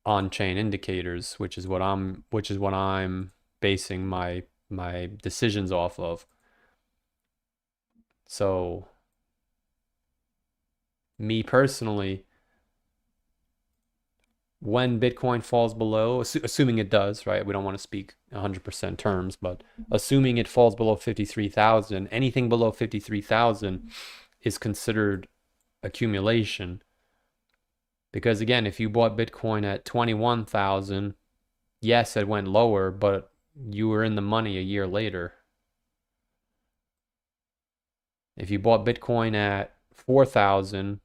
Speaker 1: on-chain indicators, which is what I'm basing my decisions off of. So me personally, when Bitcoin falls below, assuming it does, right? We don't want to speak 100% terms, but assuming it falls below 53,000, anything below 53,000 is considered accumulation. Because again, if you bought Bitcoin at 21,000, yes, it went lower, but you were in the money a year later. If you bought Bitcoin at 4,000,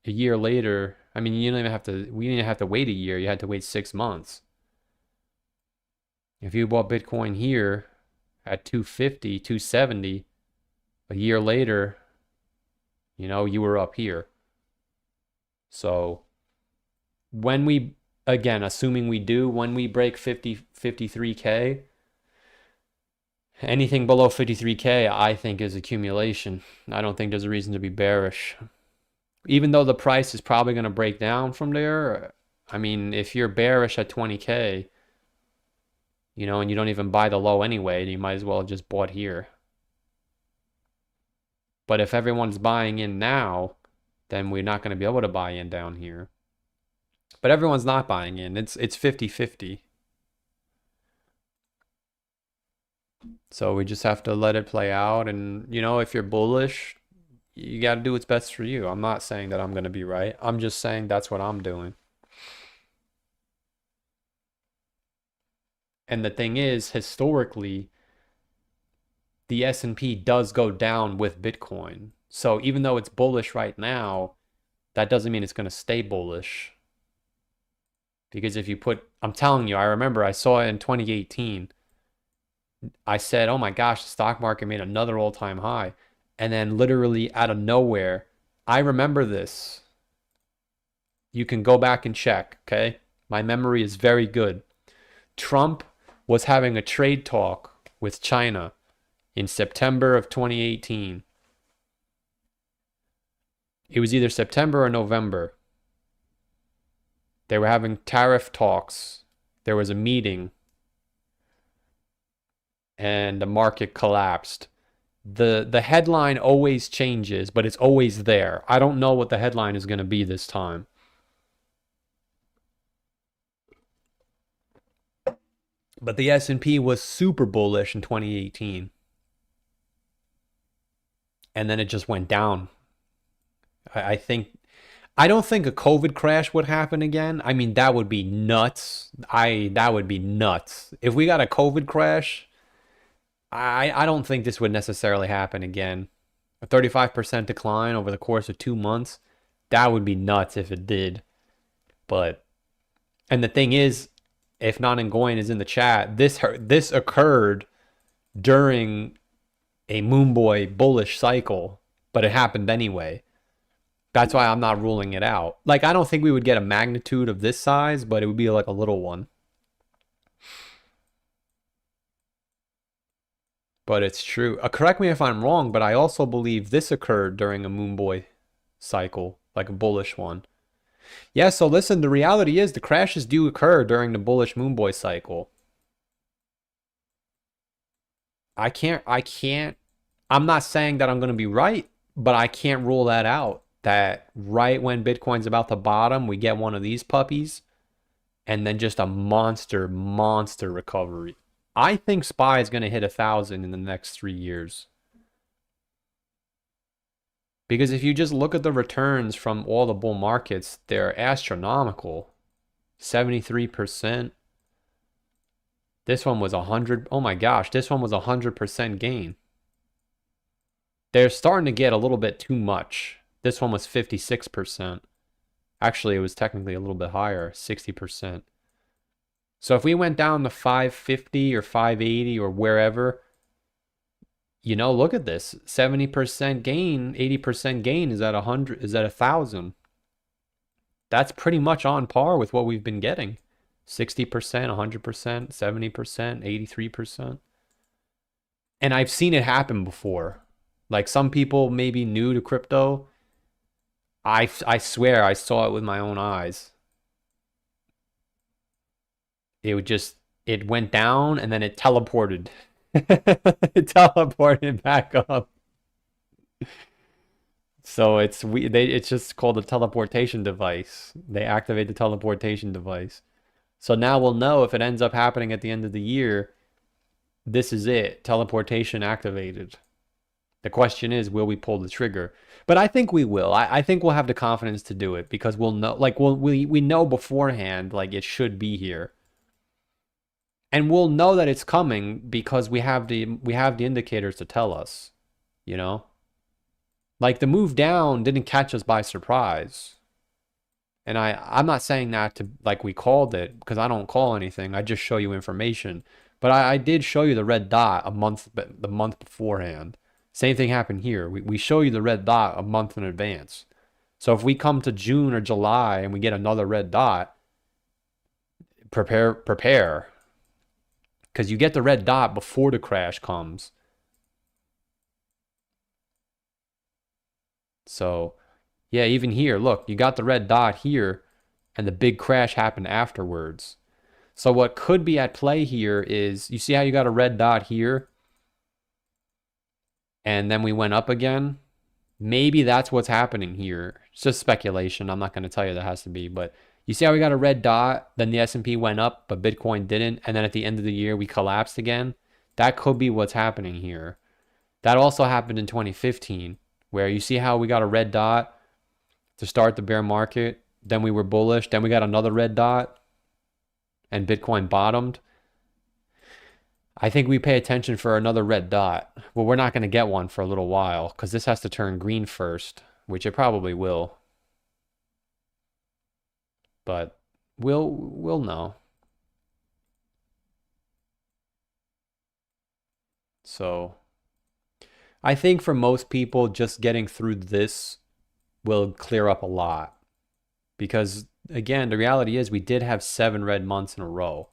Speaker 1: a year later, I mean, we didn't even have to wait a year. You had to wait 6 months. If you bought Bitcoin here at 250, 270, a year later, you were up here. So when we, again, assuming we do, when we break 53K, anything below 53K, I think is accumulation. I don't think there's a reason to be bearish. Even though the price is probably going to break down from there, I mean, if you're bearish at 20K, and you don't even buy the low anyway, you might as well have just bought here. But if everyone's buying in now, then we're not going to be able to buy in down here. But everyone's not buying in. It's 50-50. So we just have to let it play out. And, if you're bullish, you got to do what's best for you. I'm not saying that I'm going to be right. I'm just saying that's what I'm doing. And the thing is, historically, the S&P does go down with Bitcoin. So even though it's bullish right now, that doesn't mean it's going to stay bullish. Because if you I'm telling you, I remember I saw it in 2018. I said, oh my gosh, the stock market made another all-time high. And then literally out of nowhere, I remember this. You can go back and check, okay? My memory is very good. Trump was having a trade talk with China in September of 2018. It was either September or November. They were having tariff talks. There was a meeting. And the market collapsed. The headline always changes, but it's always there. I don't know what the headline is going to be this time. But the S&P was super bullish in 2018. And then it just went down. I don't think a COVID crash would happen again. I mean, that would be nuts. That would be nuts. If we got a COVID crash, I don't think this would necessarily happen again. A 35% decline over the course of 2 months, that would be nuts if it did. And the thing is, if Nanangoyan is in the chat, this occurred during a Moonboy bullish cycle, but it happened anyway. That's why I'm not ruling it out. Like, I don't think we would get a magnitude of this size, but it would be like a little one. But it's true. Correct me if I'm wrong, but I also believe this occurred during a Moonboy cycle, like a bullish one. Yeah, so listen, the reality is the crashes do occur during the bullish Moonboy cycle. I'm not saying that I'm going to be right, but I can't rule that out. That right when Bitcoin's about to bottom, we get one of these puppies and then just a monster recovery. I think SPY is going to hit 1,000 in the next 3 years. Because if you just look at the returns from all the bull markets, they're astronomical. 73%. This one was 100. Oh my gosh, this one was 100% gain. They're starting to get a little bit too much. This one was 56%. Actually, it was technically a little bit higher, 60%. So if we went down to 550 or 580 or wherever, you know, look at this. 70% gain, 80% gain is at 100, is at 1,000. That's pretty much on par with what we've been getting. 60%, 100%, 70%, 83%. And I've seen it happen before. Like some people maybe new to crypto. I swear I saw it with my own eyes. It went down and then it teleported. It teleported back up. So it's just called a teleportation device. They activate the teleportation device. So now we'll know if it ends up happening at the end of the year, this is it. Teleportation activated. The question is, will we pull the trigger? But I think we will. I think we'll have the confidence to do it because we'll know, like we know beforehand, like it should be here. And we'll know that it's coming because we have the indicators to tell us, you know? Like the move down didn't catch us by surprise. And I'm not saying that to like we called it because I don't call anything. I just show you information. But I did show you the red dot the month beforehand. Same thing happened here. We show you the red dot a month in advance. So if we come to June or July and we get another red dot, prepare. Because you get the red dot before the crash comes. So, yeah, even here, look, you got the red dot here, and the big crash happened afterwards. So what could be at play here is, you see how you got a red dot here? And then we went up again? Maybe that's what's happening here. It's just speculation. I'm not going to tell you that has to be, but you see how we got a red dot, then the S&P went up, but Bitcoin didn't, and then at the end of the year, we collapsed again? That could be what's happening here. That also happened in 2015, where you see how we got a red dot to start the bear market, then we were bullish, then we got another red dot, and Bitcoin bottomed. I think we pay attention for another red dot. Well, we're not going to get one for a little while, because this has to turn green first, which it probably will. But we'll know. So I think for most people, just getting through this will clear up a lot. Because again, the reality is we did have 7 red months in a row,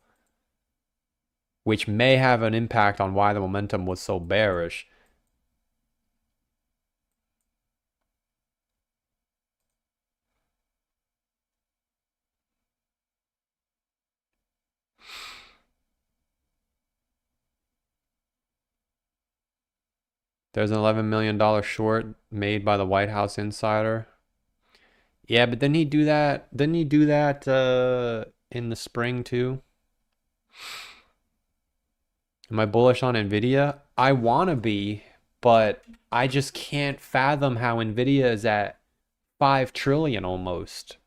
Speaker 1: which may have an impact on why the momentum was so bearish. There's an $11 million short made by the White House insider. Yeah, but didn't he do that? Didn't he do that in the spring too? Am I bullish on Nvidia? I want to be, but I just can't fathom how Nvidia is at 5 trillion almost.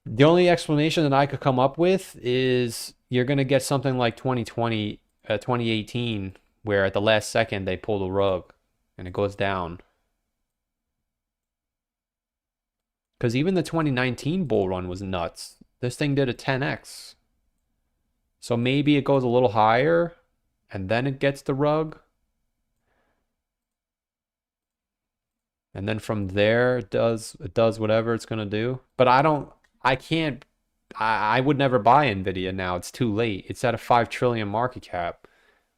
Speaker 1: The only explanation that I could come up with is you're going to get something like 2020, 2018, where at the last second they pull the rug and it goes down. Because even the 2019 bull run was nuts. This thing did a 10x. So maybe it goes a little higher and then it gets the rug. And then from there, it does whatever it's gonna do. But I would never buy Nvidia now. It's too late. It's at a 5 trillion market cap.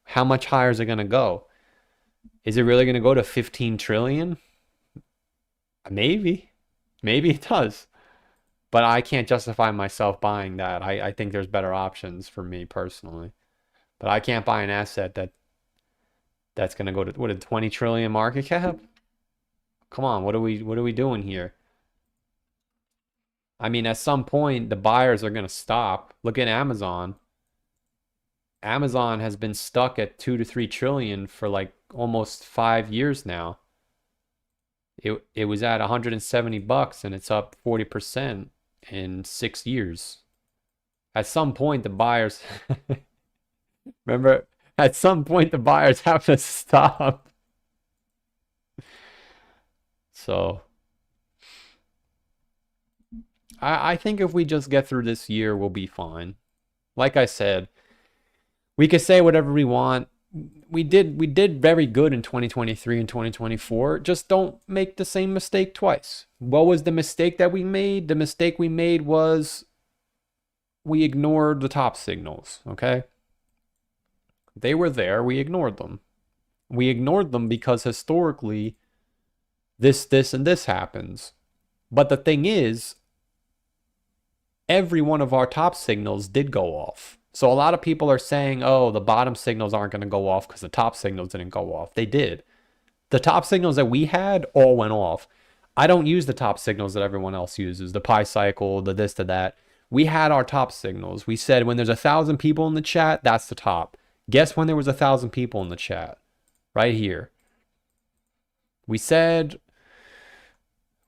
Speaker 1: How much higher is it gonna go? Is it really gonna go to 15 trillion? Maybe. Maybe it does. But I can't justify myself buying that. I think there's better options for me personally. But I can't buy an asset that's gonna go to what, a 20 trillion market cap? Come on, what are we doing here? I mean, at some point the buyers are gonna stop. Look at Amazon. Amazon has been stuck at 2 to 3 trillion for like almost 5 years now. It was at 170 bucks and it's up 40% in 6 years. At some point the buyers remember, at some point the buyers have to stop. So I think if we just get through this year, we'll be fine. Like I said, we could say whatever we want. We did very good in 2023 and 2024. Just don't make the same mistake twice. What was the mistake that we made? The mistake we made was we ignored the top signals, okay? They were there, we ignored them. We ignored them because historically this, and this happens. But the thing is, every one of our top signals did go off. So a lot of people are saying, oh, the bottom signals aren't going to go off because the top signals didn't go off. They did. The top signals that we had all went off. I don't use the top signals that everyone else uses, the pi cycle, the this, the that. We had our top signals. We said when there's 1,000 people in the chat, that's the top. Guess when there was 1,000 people in the chat? Right here. We said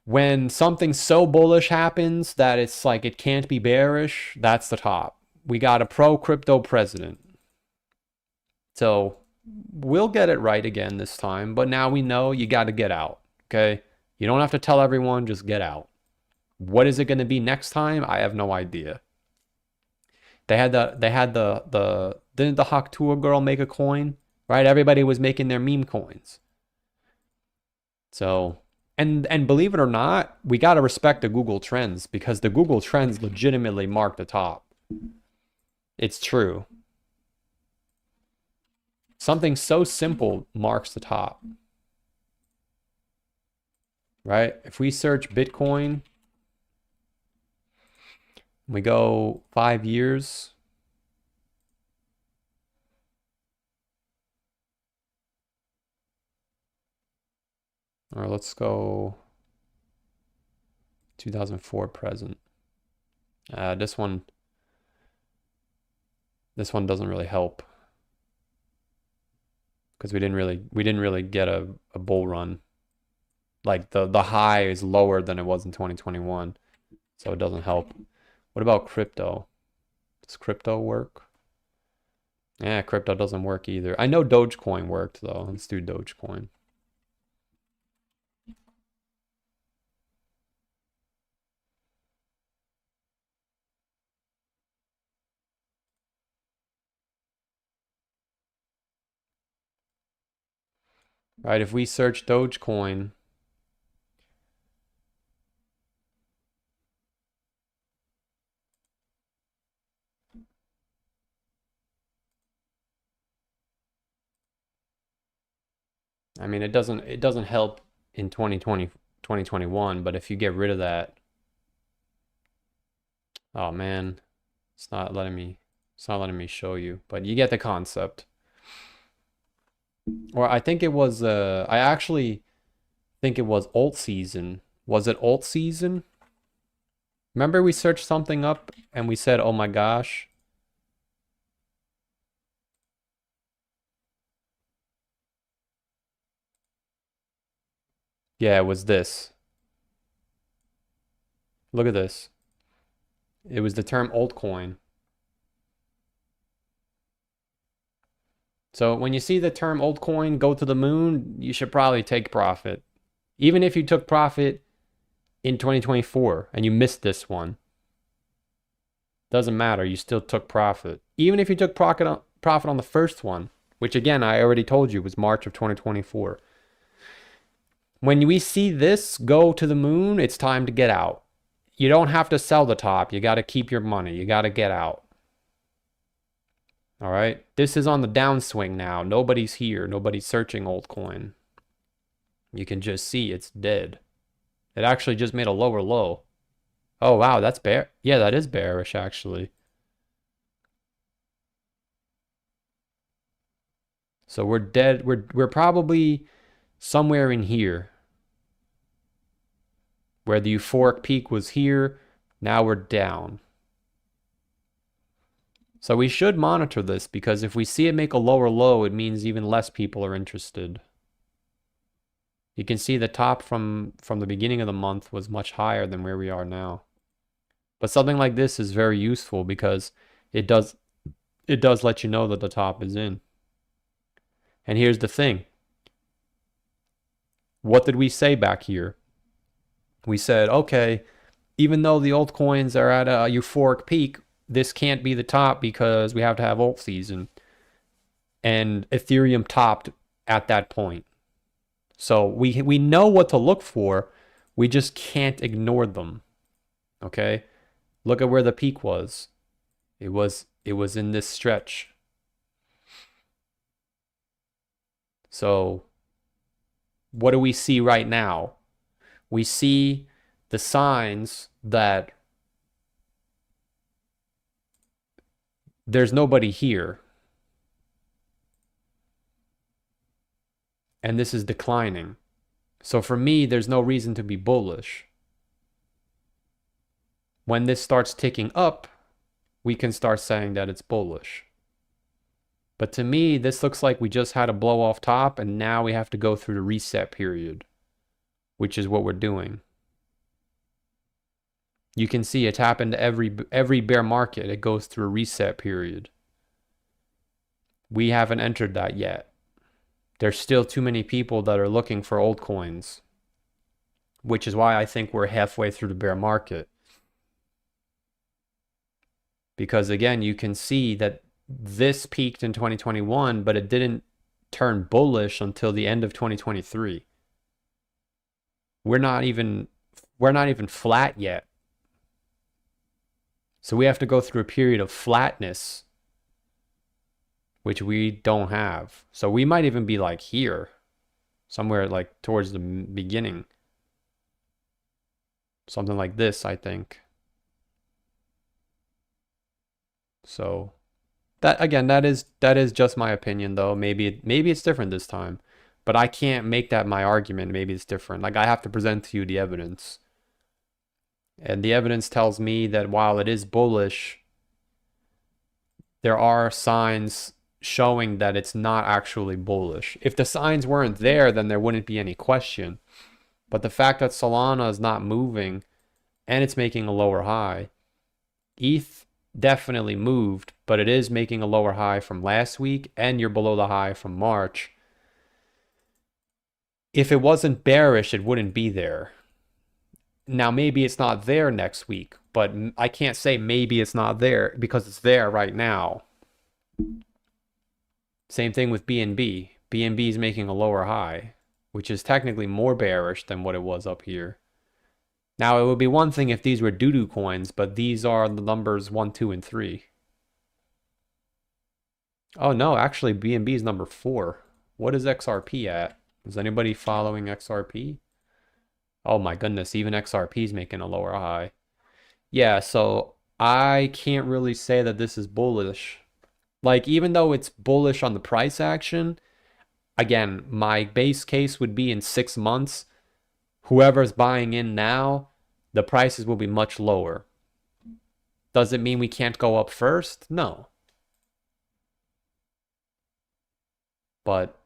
Speaker 1: when something so bullish happens that it's like it can't be bearish, that's the top. We got a pro-crypto president. So we'll get it right again this time, but now we know you got to get out, okay? You don't have to tell everyone, just get out. What is it going to be next time? I have no idea. Didn't the Haktua girl make a coin? Right? Everybody was making their meme coins. So, and believe it or not, we got to respect the Google Trends because the Google Trends legitimately mark the top. It's true. Something so simple marks the top. Right? If we search Bitcoin, we go 5 years. Or let's go 2004 present. This one doesn't really help because we didn't really get a bull run. Like the high is lower than it was in 2021, so it doesn't help. What about crypto? Does crypto work? Yeah, crypto doesn't work either. I know Dogecoin worked though. Let's do Dogecoin. Right, if we search Dogecoin, I mean, it doesn't help in 2020, 2021, but if you get rid of that, oh man, it's not letting me show you, but you get the concept. Or I think it was I actually think it was alt season. Was it alt season? Remember we searched something up and we said, "Oh my gosh." Yeah, it was this. Look at this. It was the term altcoin. So when you see the term altcoin go to the moon, you should probably take profit. Even if you took profit in 2024 and you missed this one, doesn't matter, you still took profit. Even if you took profit on the first one, which again, I already told you was March of 2024. When we see this go to the moon, it's time to get out. You don't have to sell the top. You got to keep your money. You got to get out. All right. This is on the downswing now. Nobody's here. Nobody's searching altcoin. You can just see it's dead. It actually just made a lower low. Oh, wow. That's bear. Yeah, that is bearish, actually. So we're dead. We're probably somewhere in here. Where the euphoric peak was here. Now we're down. So we should monitor this, because if we see it make a lower low, it means even less people are interested. You can see the top from the beginning of the month was much higher than where we are now. But something like this is very useful because it does let you know that the top is in. And here's the thing. What did we say back here? We said, okay, even though the altcoins are at a euphoric peak, this can't be the top because we have to have alt season. And Ethereum topped at that point. So we know what to look for. We just can't ignore them. Okay? Look at where the peak was. It was in this stretch. So what do we see right now? We see the signs that there's nobody here. And this is declining. So for me, there's no reason to be bullish. When this starts ticking up, we can start saying that it's bullish. But to me, this looks like we just had a blow off top, and now we have to go through the reset period, which is what we're doing. You can see it's happened to every bear market. It goes through a reset period. We haven't entered that yet. There's still too many people that are looking for altcoins, which is why I think we're halfway through the bear market. Because again, you can see that this peaked in 2021, but it didn't turn bullish until the end of 2023. We're not even flat yet. So we have to go through a period of flatness, which we don't have. So we might even be like here, somewhere like towards the beginning. Something like this, I think. So that, again, that is just my opinion, though. Maybe it's different this time, but I can't make that my argument. Maybe it's different. Like, I have to present to you the evidence. And the evidence tells me that while it is bullish, there are signs showing that it's not actually bullish. If the signs weren't there, then there wouldn't be any question. But the fact that Solana is not moving and it's making a lower high, ETH definitely moved, but it is making a lower high from last week, and you're below the high from March. If it wasn't bearish, it wouldn't be there. Now, maybe it's not there next week, but I can't say maybe it's not there because it's there right now. Same thing with BNB. BNB is making a lower high, which is technically more bearish than what it was up here. Now, it would be one thing if these were doo-doo coins, but these are the numbers 1, 2, and 3. Oh, no, actually, BNB is number 4. What is XRP at? Is anybody following XRP? Oh my goodness, even XRP is making a lower high. Yeah, so I can't really say that this is bullish. Like, even though it's bullish on the price action, again, my base case would be in 6 months, whoever's buying in now, the prices will be much lower. Does it mean we can't go up first? No. But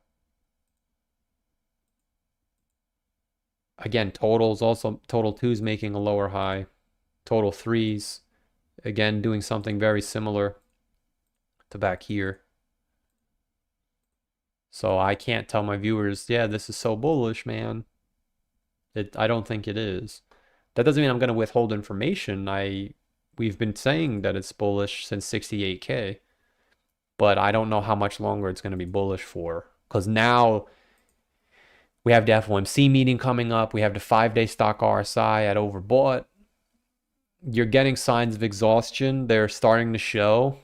Speaker 1: again, totals also, total 2's making a lower high. Total 3's, again, doing something very similar to back here. So I can't tell my viewers, yeah, this is so bullish, man. I don't think it is. That doesn't mean I'm going to withhold information. We've been saying that it's bullish since 68K. But I don't know how much longer it's going to be bullish for. Because now We have the FOMC meeting coming up. We have the 5-day stock RSI at overbought. You're getting signs of exhaustion. They're starting to show.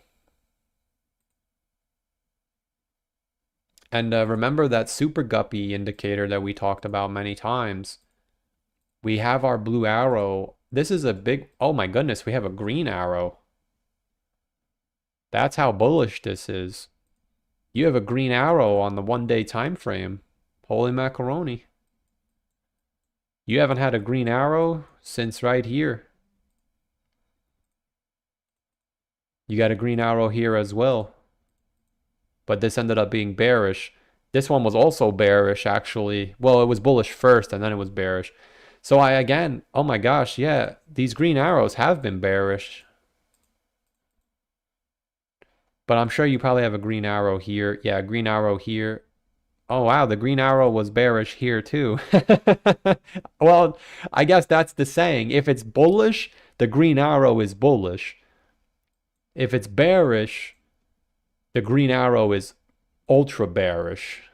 Speaker 1: And remember that super guppy indicator that we talked about many times. We have our blue arrow. This is a big, oh my goodness, we have a green arrow. That's how bullish this is. You have a green arrow on the 1-day time frame. Holy macaroni. You haven't had a green arrow since right here. You got a green arrow here as well. But this ended up being bearish. This one was also bearish, actually. Well, it was bullish first, and then it was bearish. So again, oh my gosh, yeah, these green arrows have been bearish. But I'm sure you probably have a green arrow here. Yeah, a green arrow here. Oh, wow, the green arrow was bearish here too. Well, I guess that's the saying. If it's bullish, the green arrow is bullish. If it's bearish, the green arrow is ultra bearish.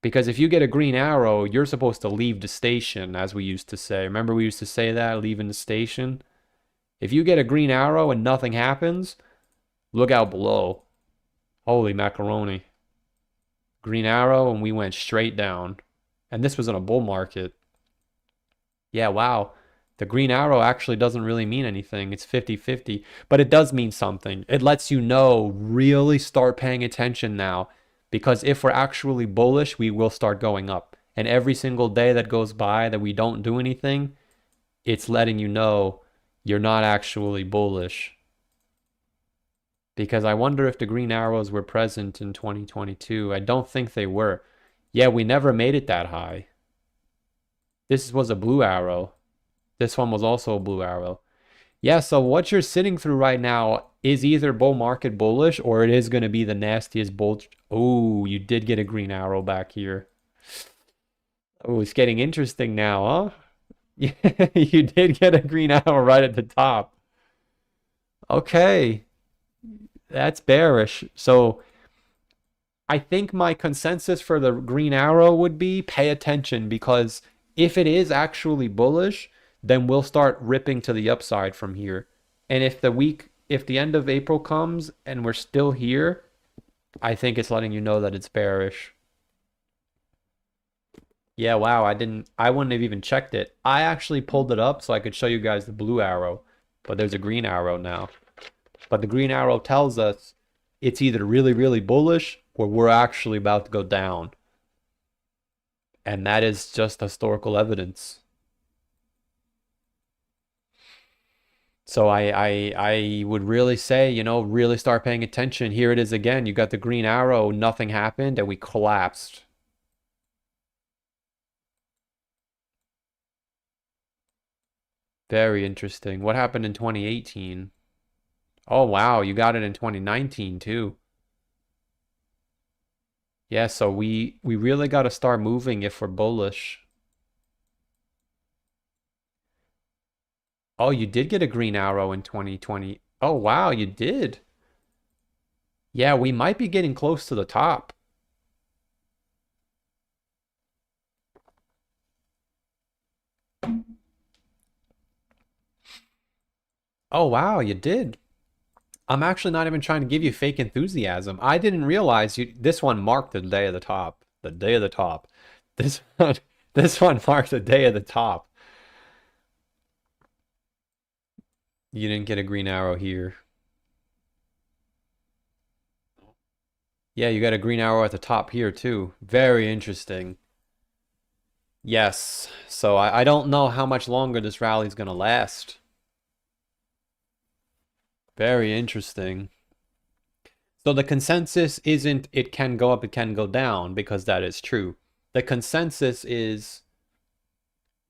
Speaker 1: Because if you get a green arrow, you're supposed to leave the station, as we used to say. Remember we used to say that, leaving the station? If you get a green arrow and nothing happens, look out below. Holy macaroni. Green arrow, and we went straight down. And this was in a bull market. Yeah, wow. The green arrow actually doesn't really mean anything. It's 50-50. But it does mean something. It lets you know, really start paying attention now. Because if we're actually bullish, we will start going up. And every single day that goes by that we don't do anything, it's letting you know you're not actually bullish. Because I wonder if the green arrows were present in 2022. I don't think they were. Yeah, we never made it that high. This was a blue arrow. This one was also a blue arrow. Yeah, so what you're sitting through right now is either bull market bullish or it is going to be the nastiest bull. Oh, you did get a green arrow back here. Oh, it's getting interesting now, huh? Yeah, you did get a green arrow right at the top. Okay. That's bearish. So I think my consensus for the green arrow would be pay attention, because if it is actually bullish, then we'll start ripping to the upside from here. And if the end of April comes and we're still here, I think it's letting you know that it's bearish. Yeah, wow, I wouldn't have even checked it. I actually pulled it up so I could show you guys the blue arrow, but there's a green arrow now. But the green arrow tells us it's either really, really bullish or we're actually about to go down. And that is just historical evidence. So I would really say, you know, really start paying attention. Here it is again. You got the green arrow, nothing happened, and we collapsed. Very interesting. What happened in 2018? Oh, wow, you got it in 2019 too. Yeah, so we really got to start moving if we're bullish. Oh, you did get a green arrow in 2020. Oh, wow, you did. Yeah, we might be getting close to the top. Oh, wow, you did. I'm actually not even trying to give you fake enthusiasm. I didn't realize this one marked the day of the top. The day of the top. This one, this one marked the day of the top. You didn't get a green arrow here. Yeah, you got a green arrow at the top here too. Very interesting. Yes. So I don't know how much longer this rally is going to last. Very interesting. So the consensus isn't it can go up, it can go down, because that is true. The consensus is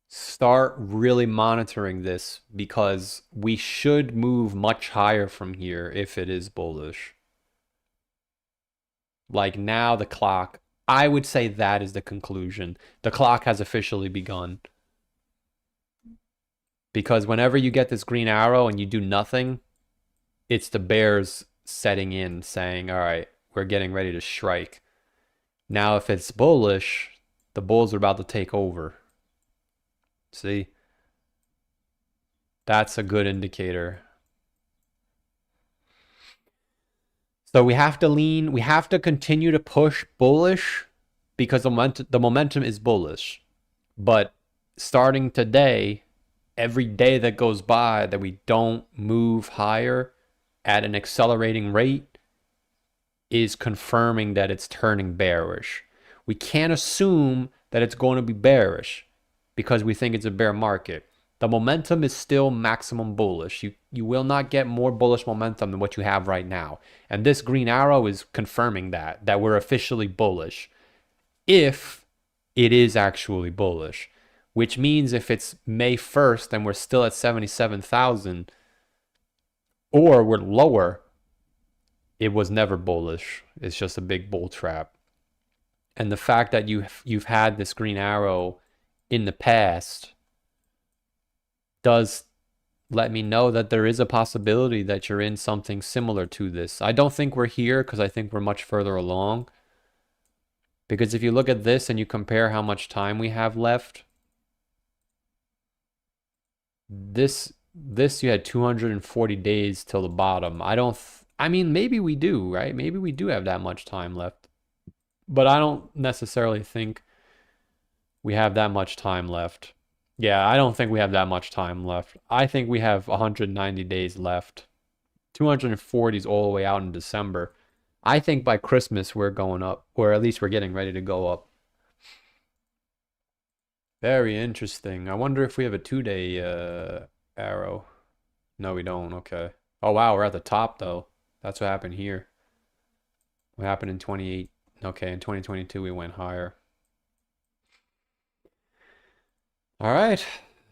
Speaker 1: start really monitoring this, because we should move much higher from here if it is bullish. Like now the clock, I would say that is the conclusion. The clock has officially begun. Because whenever you get this green arrow and you do nothing, it's the bears setting in saying, all right, we're getting ready to strike. Now, if it's bullish, The bulls are about to take over. See? That's a good indicator. So we have to continue to push bullish because the momentum is bullish. But starting today, every day that goes by that we don't move higher at an accelerating rate is confirming that it's turning bearish. We can't assume that it's going to be bearish because we think it's a bear market. The momentum is still maximum bullish. You will not get more bullish momentum than what you have right now. And this green arrow is confirming that we're officially bullish. If it is actually bullish, which means if it's May 1st and we're still at 77,000 or we're lower, it was never bullish. It's just a big bull trap. And the fact that you've had this green arrow in the past does let me know that there is a possibility that you're in something similar to this. I don't think we're here because I think we're much further along. Because if you look at this and you compare how much time we have left, this you had 240 days till the bottom. I mean, maybe we do, right? Maybe we do have that much time left. But I don't necessarily think we have that much time left. Yeah, I don't think we have that much time left. I think we have 190 days left. 240 is all the way out in December. I think by Christmas we're going up, or at least we're getting ready to go up. Very interesting. I wonder if we have a 2-day arrow. No, we don't. Okay. Oh, wow. We're at the top, though. That's what happened here. What happened in 28? Okay, in 2022, we went higher. All right.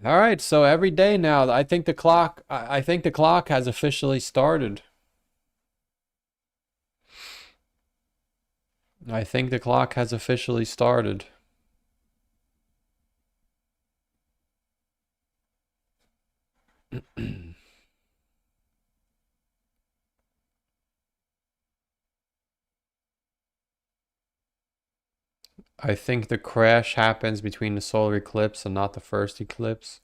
Speaker 1: All right. So every day now, I think the clock has officially started. I think the clock has officially started. I think the crash happens between the solar eclipse and not the first eclipse.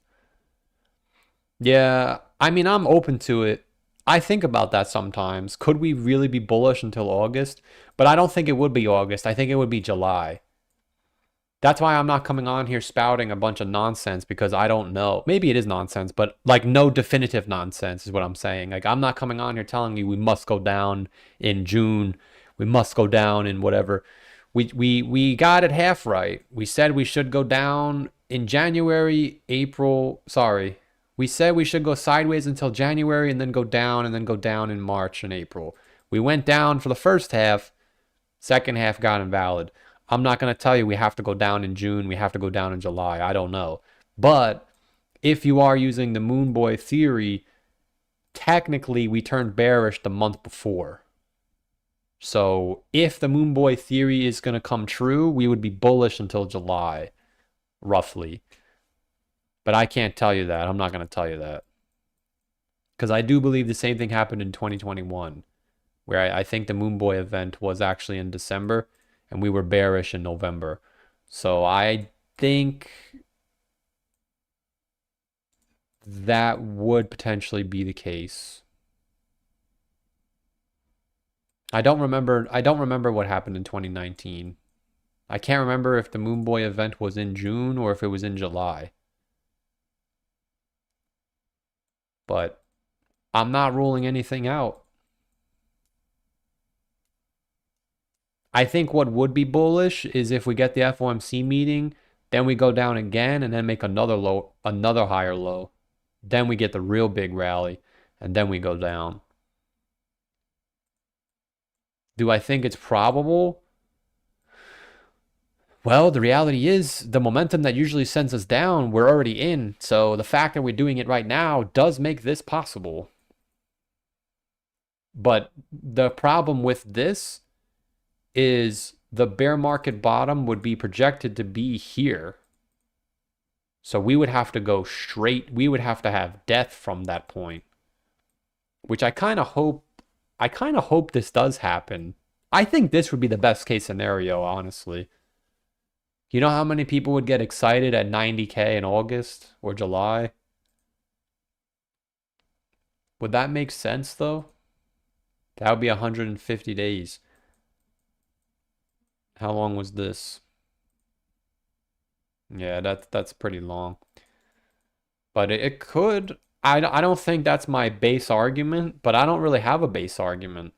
Speaker 1: Yeah, I mean, I'm open to it. I think about that sometimes. Could we really be bullish until August? But I don't think it would be August. I think it would be July. That's why I'm not coming on here spouting a bunch of nonsense because I don't know. Maybe it is nonsense, but like no definitive nonsense is what I'm saying. Like I'm not coming on here telling you we must go down in June. We must go down in whatever. We got it half right. We said we should go down in January, April. Sorry. We said we should go sideways until January and then go down in March and April. We went down for the first half. Second half got invalid. I'm not going to tell you we have to go down in June. We have to go down in July. I don't know. But if you are using the Moon Boy theory, technically we turned bearish the month before. So if the Moon Boy theory is going to come true, we would be bullish until July, roughly. But I can't tell you that. I'm not going to tell you that. Because I do believe the same thing happened in 2021, where I think the Moon Boy event was actually in December, and we were bearish in November. So I think that would potentially be the case. I don't remember what happened in 2019. I can't remember if the Moon Boy event was in June or if it was in July. But I'm not ruling anything out. I think what would be bullish is if we get the FOMC meeting, then we go down again and then make another low, another higher low. Then we get the real big rally and then we go down. Do I think it's probable? Well, the reality is the momentum that usually sends us down, we're already in. So the fact that we're doing it right now does make this possible. But the problem with this is the bear market bottom would be projected to be here. So we would have to go straight. We would have to have death from that point, which I kind of hope this does happen. I think this would be the best case scenario, honestly. You know how many people would get excited at 90K in August or July? Would that make sense though? That would be 150 days. How long was this? Yeah, that's pretty long. But it could. I don't think that's my base argument, but I don't really have a base argument.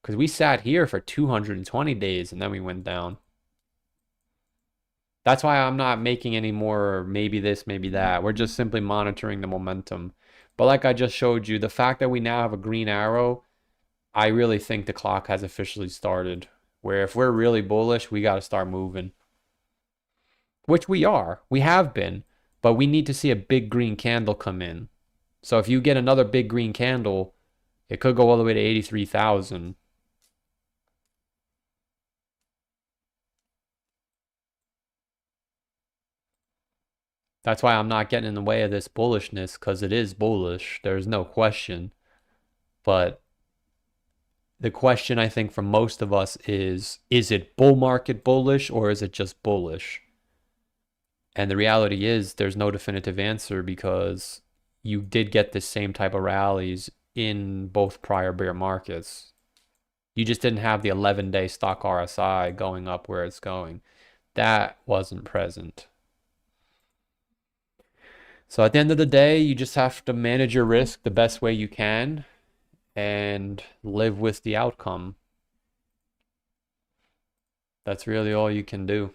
Speaker 1: Because we sat here for 220 days and then we went down. That's why I'm not making any more maybe this, maybe that. We're just simply monitoring the momentum. But like I just showed you, the fact that we now have a green arrow, I really think the clock has officially started. Where if we're really bullish, we got to start moving. Which we are. We have been. But we need to see a big green candle come in. So if you get another big green candle, it could go all the way to 83,000. That's why I'm not getting in the way of this bullishness, because it is bullish. There's no question. But the question I think for most of us is it bull market bullish or is it just bullish? And the reality is there's no definitive answer because you did get the same type of rallies in both prior bear markets. You just didn't have the 11-day stock RSI going up where it's going. That wasn't present. So at the end of the day, you just have to manage your risk the best way you can and live with the outcome. That's really all you can do.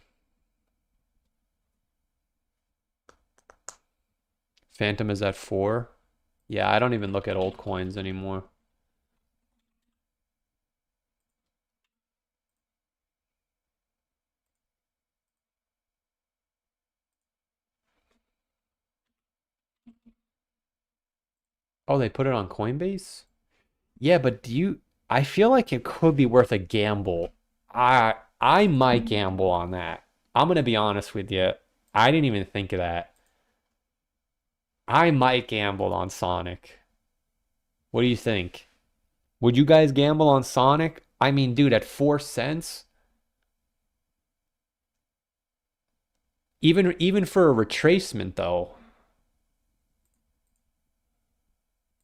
Speaker 1: Phantom is at 4. Yeah, I don't even look at altcoins anymore. Oh, they put it on Coinbase? Yeah, but I feel like it could be worth a gamble. I might gamble on that. I'm gonna be honest with you. I didn't even think of that. I might gamble on Sonic. What do you think? Would you guys gamble on Sonic? I mean, dude, at 4 cents, even for a retracement though,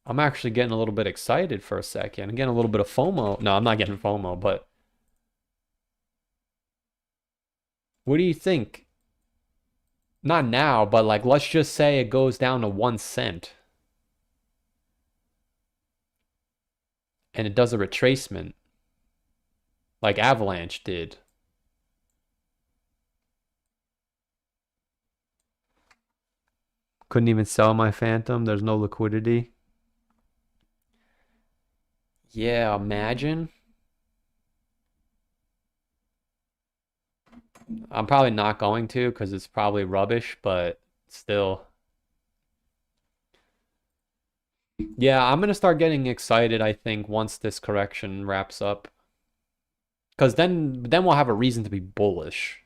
Speaker 1: I'm actually getting a little bit excited for a second. I'm getting a little bit of FOMO. No, I'm not getting FOMO, but what do you think? Not now, but like let's just say it goes down to 1 cent and it does a retracement like Avalanche did. Couldn't even sell my Phantom. There's no liquidity. Yeah, imagine. I'm probably not going to because it's probably rubbish, but still. Yeah, I'm gonna start getting excited, I think, once this correction wraps up. Because then we'll have a reason to be bullish.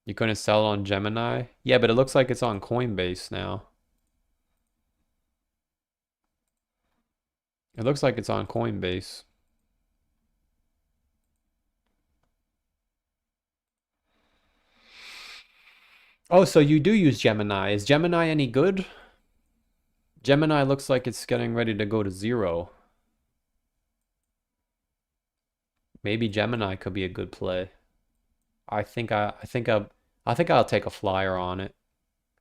Speaker 1: You couldn't sell it on Gemini? Yeah, but it looks like it's on Coinbase now. It looks like it's on Coinbase. Oh, so you do use Gemini. Is Gemini any good? Gemini looks like it's getting ready to go to 0. Maybe Gemini could be a good play. I think I'll take a flyer on it.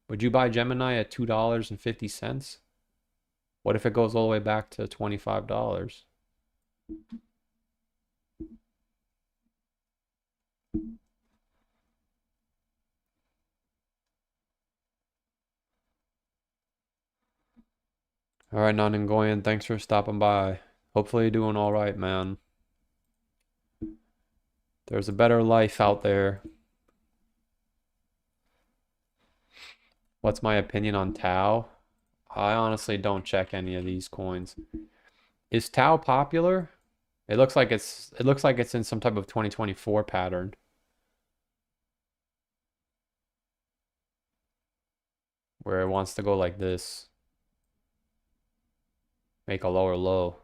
Speaker 1: Would you buy Gemini at $2.50? What if it goes all the way back to $25? All right, Nanangoyan, thanks for stopping by. Hopefully you're doing all right, man. There's a better life out there. What's my opinion on Tau? I honestly don't check any of these coins. Is Tau popular? It looks like it's in some type of 2024 pattern where it wants to go like this. Make a lower low.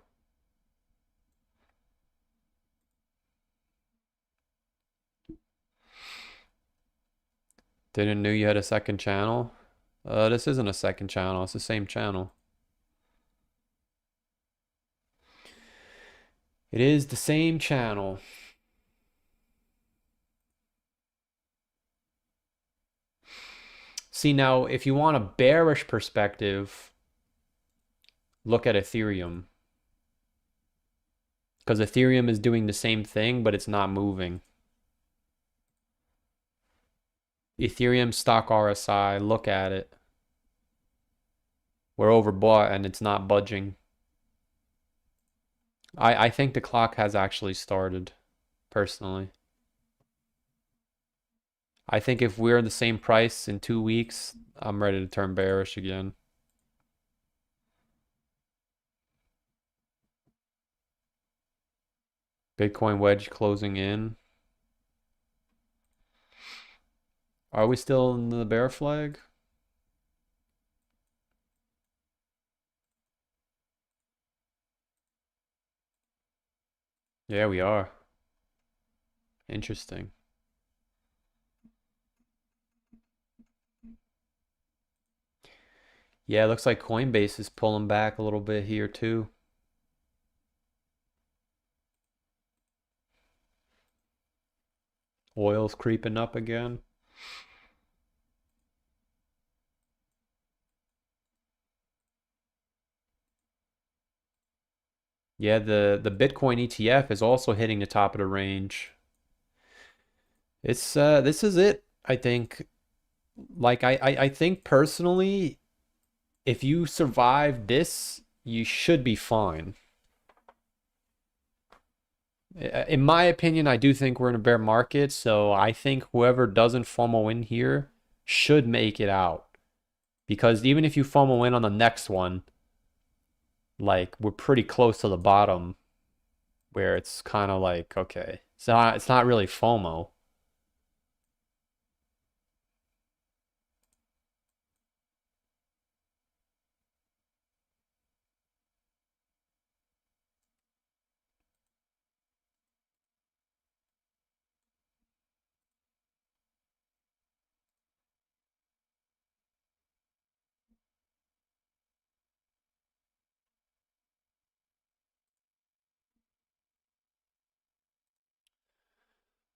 Speaker 1: Didn't know you had a second channel. This isn't a second channel. It's the same channel. It is the same channel. See, now, if you want a bearish perspective, look at Ethereum. Because Ethereum is doing the same thing, but it's not moving. Ethereum stock RSI, look at it. We're overbought and it's not budging. I think the clock has actually started, personally. I think if we're the same price in 2 weeks, I'm ready to turn bearish again. Bitcoin wedge closing in. Are we still in the bear flag? Yeah, we are. Interesting. Yeah, it looks like Coinbase is pulling back a little bit here too. Oil's creeping up again. Yeah, the Bitcoin ETF is also hitting the top of the range. It's this is it, I think. Like I think personally, if you survive this, you should be fine. In my opinion, I do think we're in a bear market, so I think whoever doesn't FOMO in here should make it out. Because even if you FOMO in on the next one, like we're pretty close to the bottom where it's kind of like, okay, it's not really FOMO.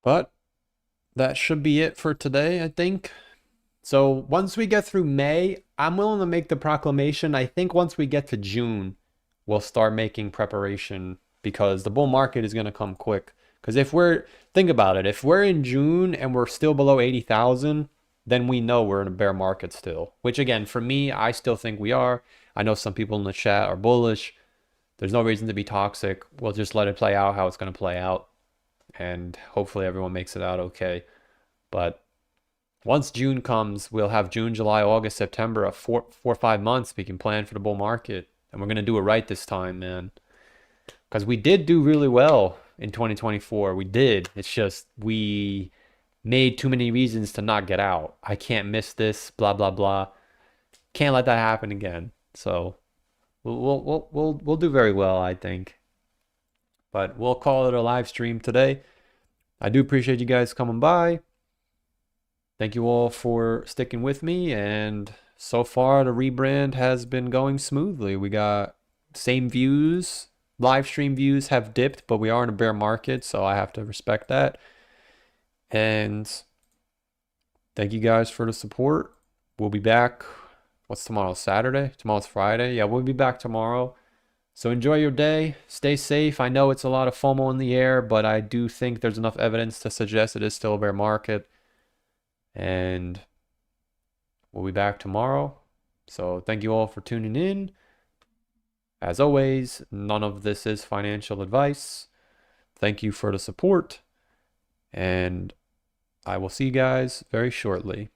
Speaker 1: But that should be it for today, I think. So once we get through May, I'm willing to make the proclamation. I think once we get to June, we'll start making preparation because the bull market is going to come quick. Because think about it, if we're in June and we're still below 80,000, then we know we're in a bear market still. Which again, for me, I still think we are. I know some people in the chat are bullish. There's no reason to be toxic. We'll just let it play out how it's going to play out. And hopefully everyone makes it out okay. But once June comes, we'll have June, July, August, September, a 4 or 5 months. We can plan for the bull market. And we're going to do it right this time, man. Because we did do really well in 2024. We did. It's just we made too many reasons to not get out. I can't miss this, blah, blah, blah. Can't let that happen again. So we'll do very well, I think. But we'll call it a live stream today. I do appreciate you guys coming by. Thank you all for sticking with me, and so far the rebrand has been going smoothly. We got same views. Live stream views have dipped, but we are in a bear market, so I have to respect that. And thank you guys for the support. We'll be back. What's tomorrow? Saturday? Tomorrow's Friday. Yeah, we'll be back tomorrow. So enjoy your day. Stay safe. I know it's a lot of FOMO in the air, but I do think there's enough evidence to suggest it is still a bear market. And we'll be back tomorrow. So thank you all for tuning in. As always, none of this is financial advice. Thank you for the support. And I will see you guys very shortly.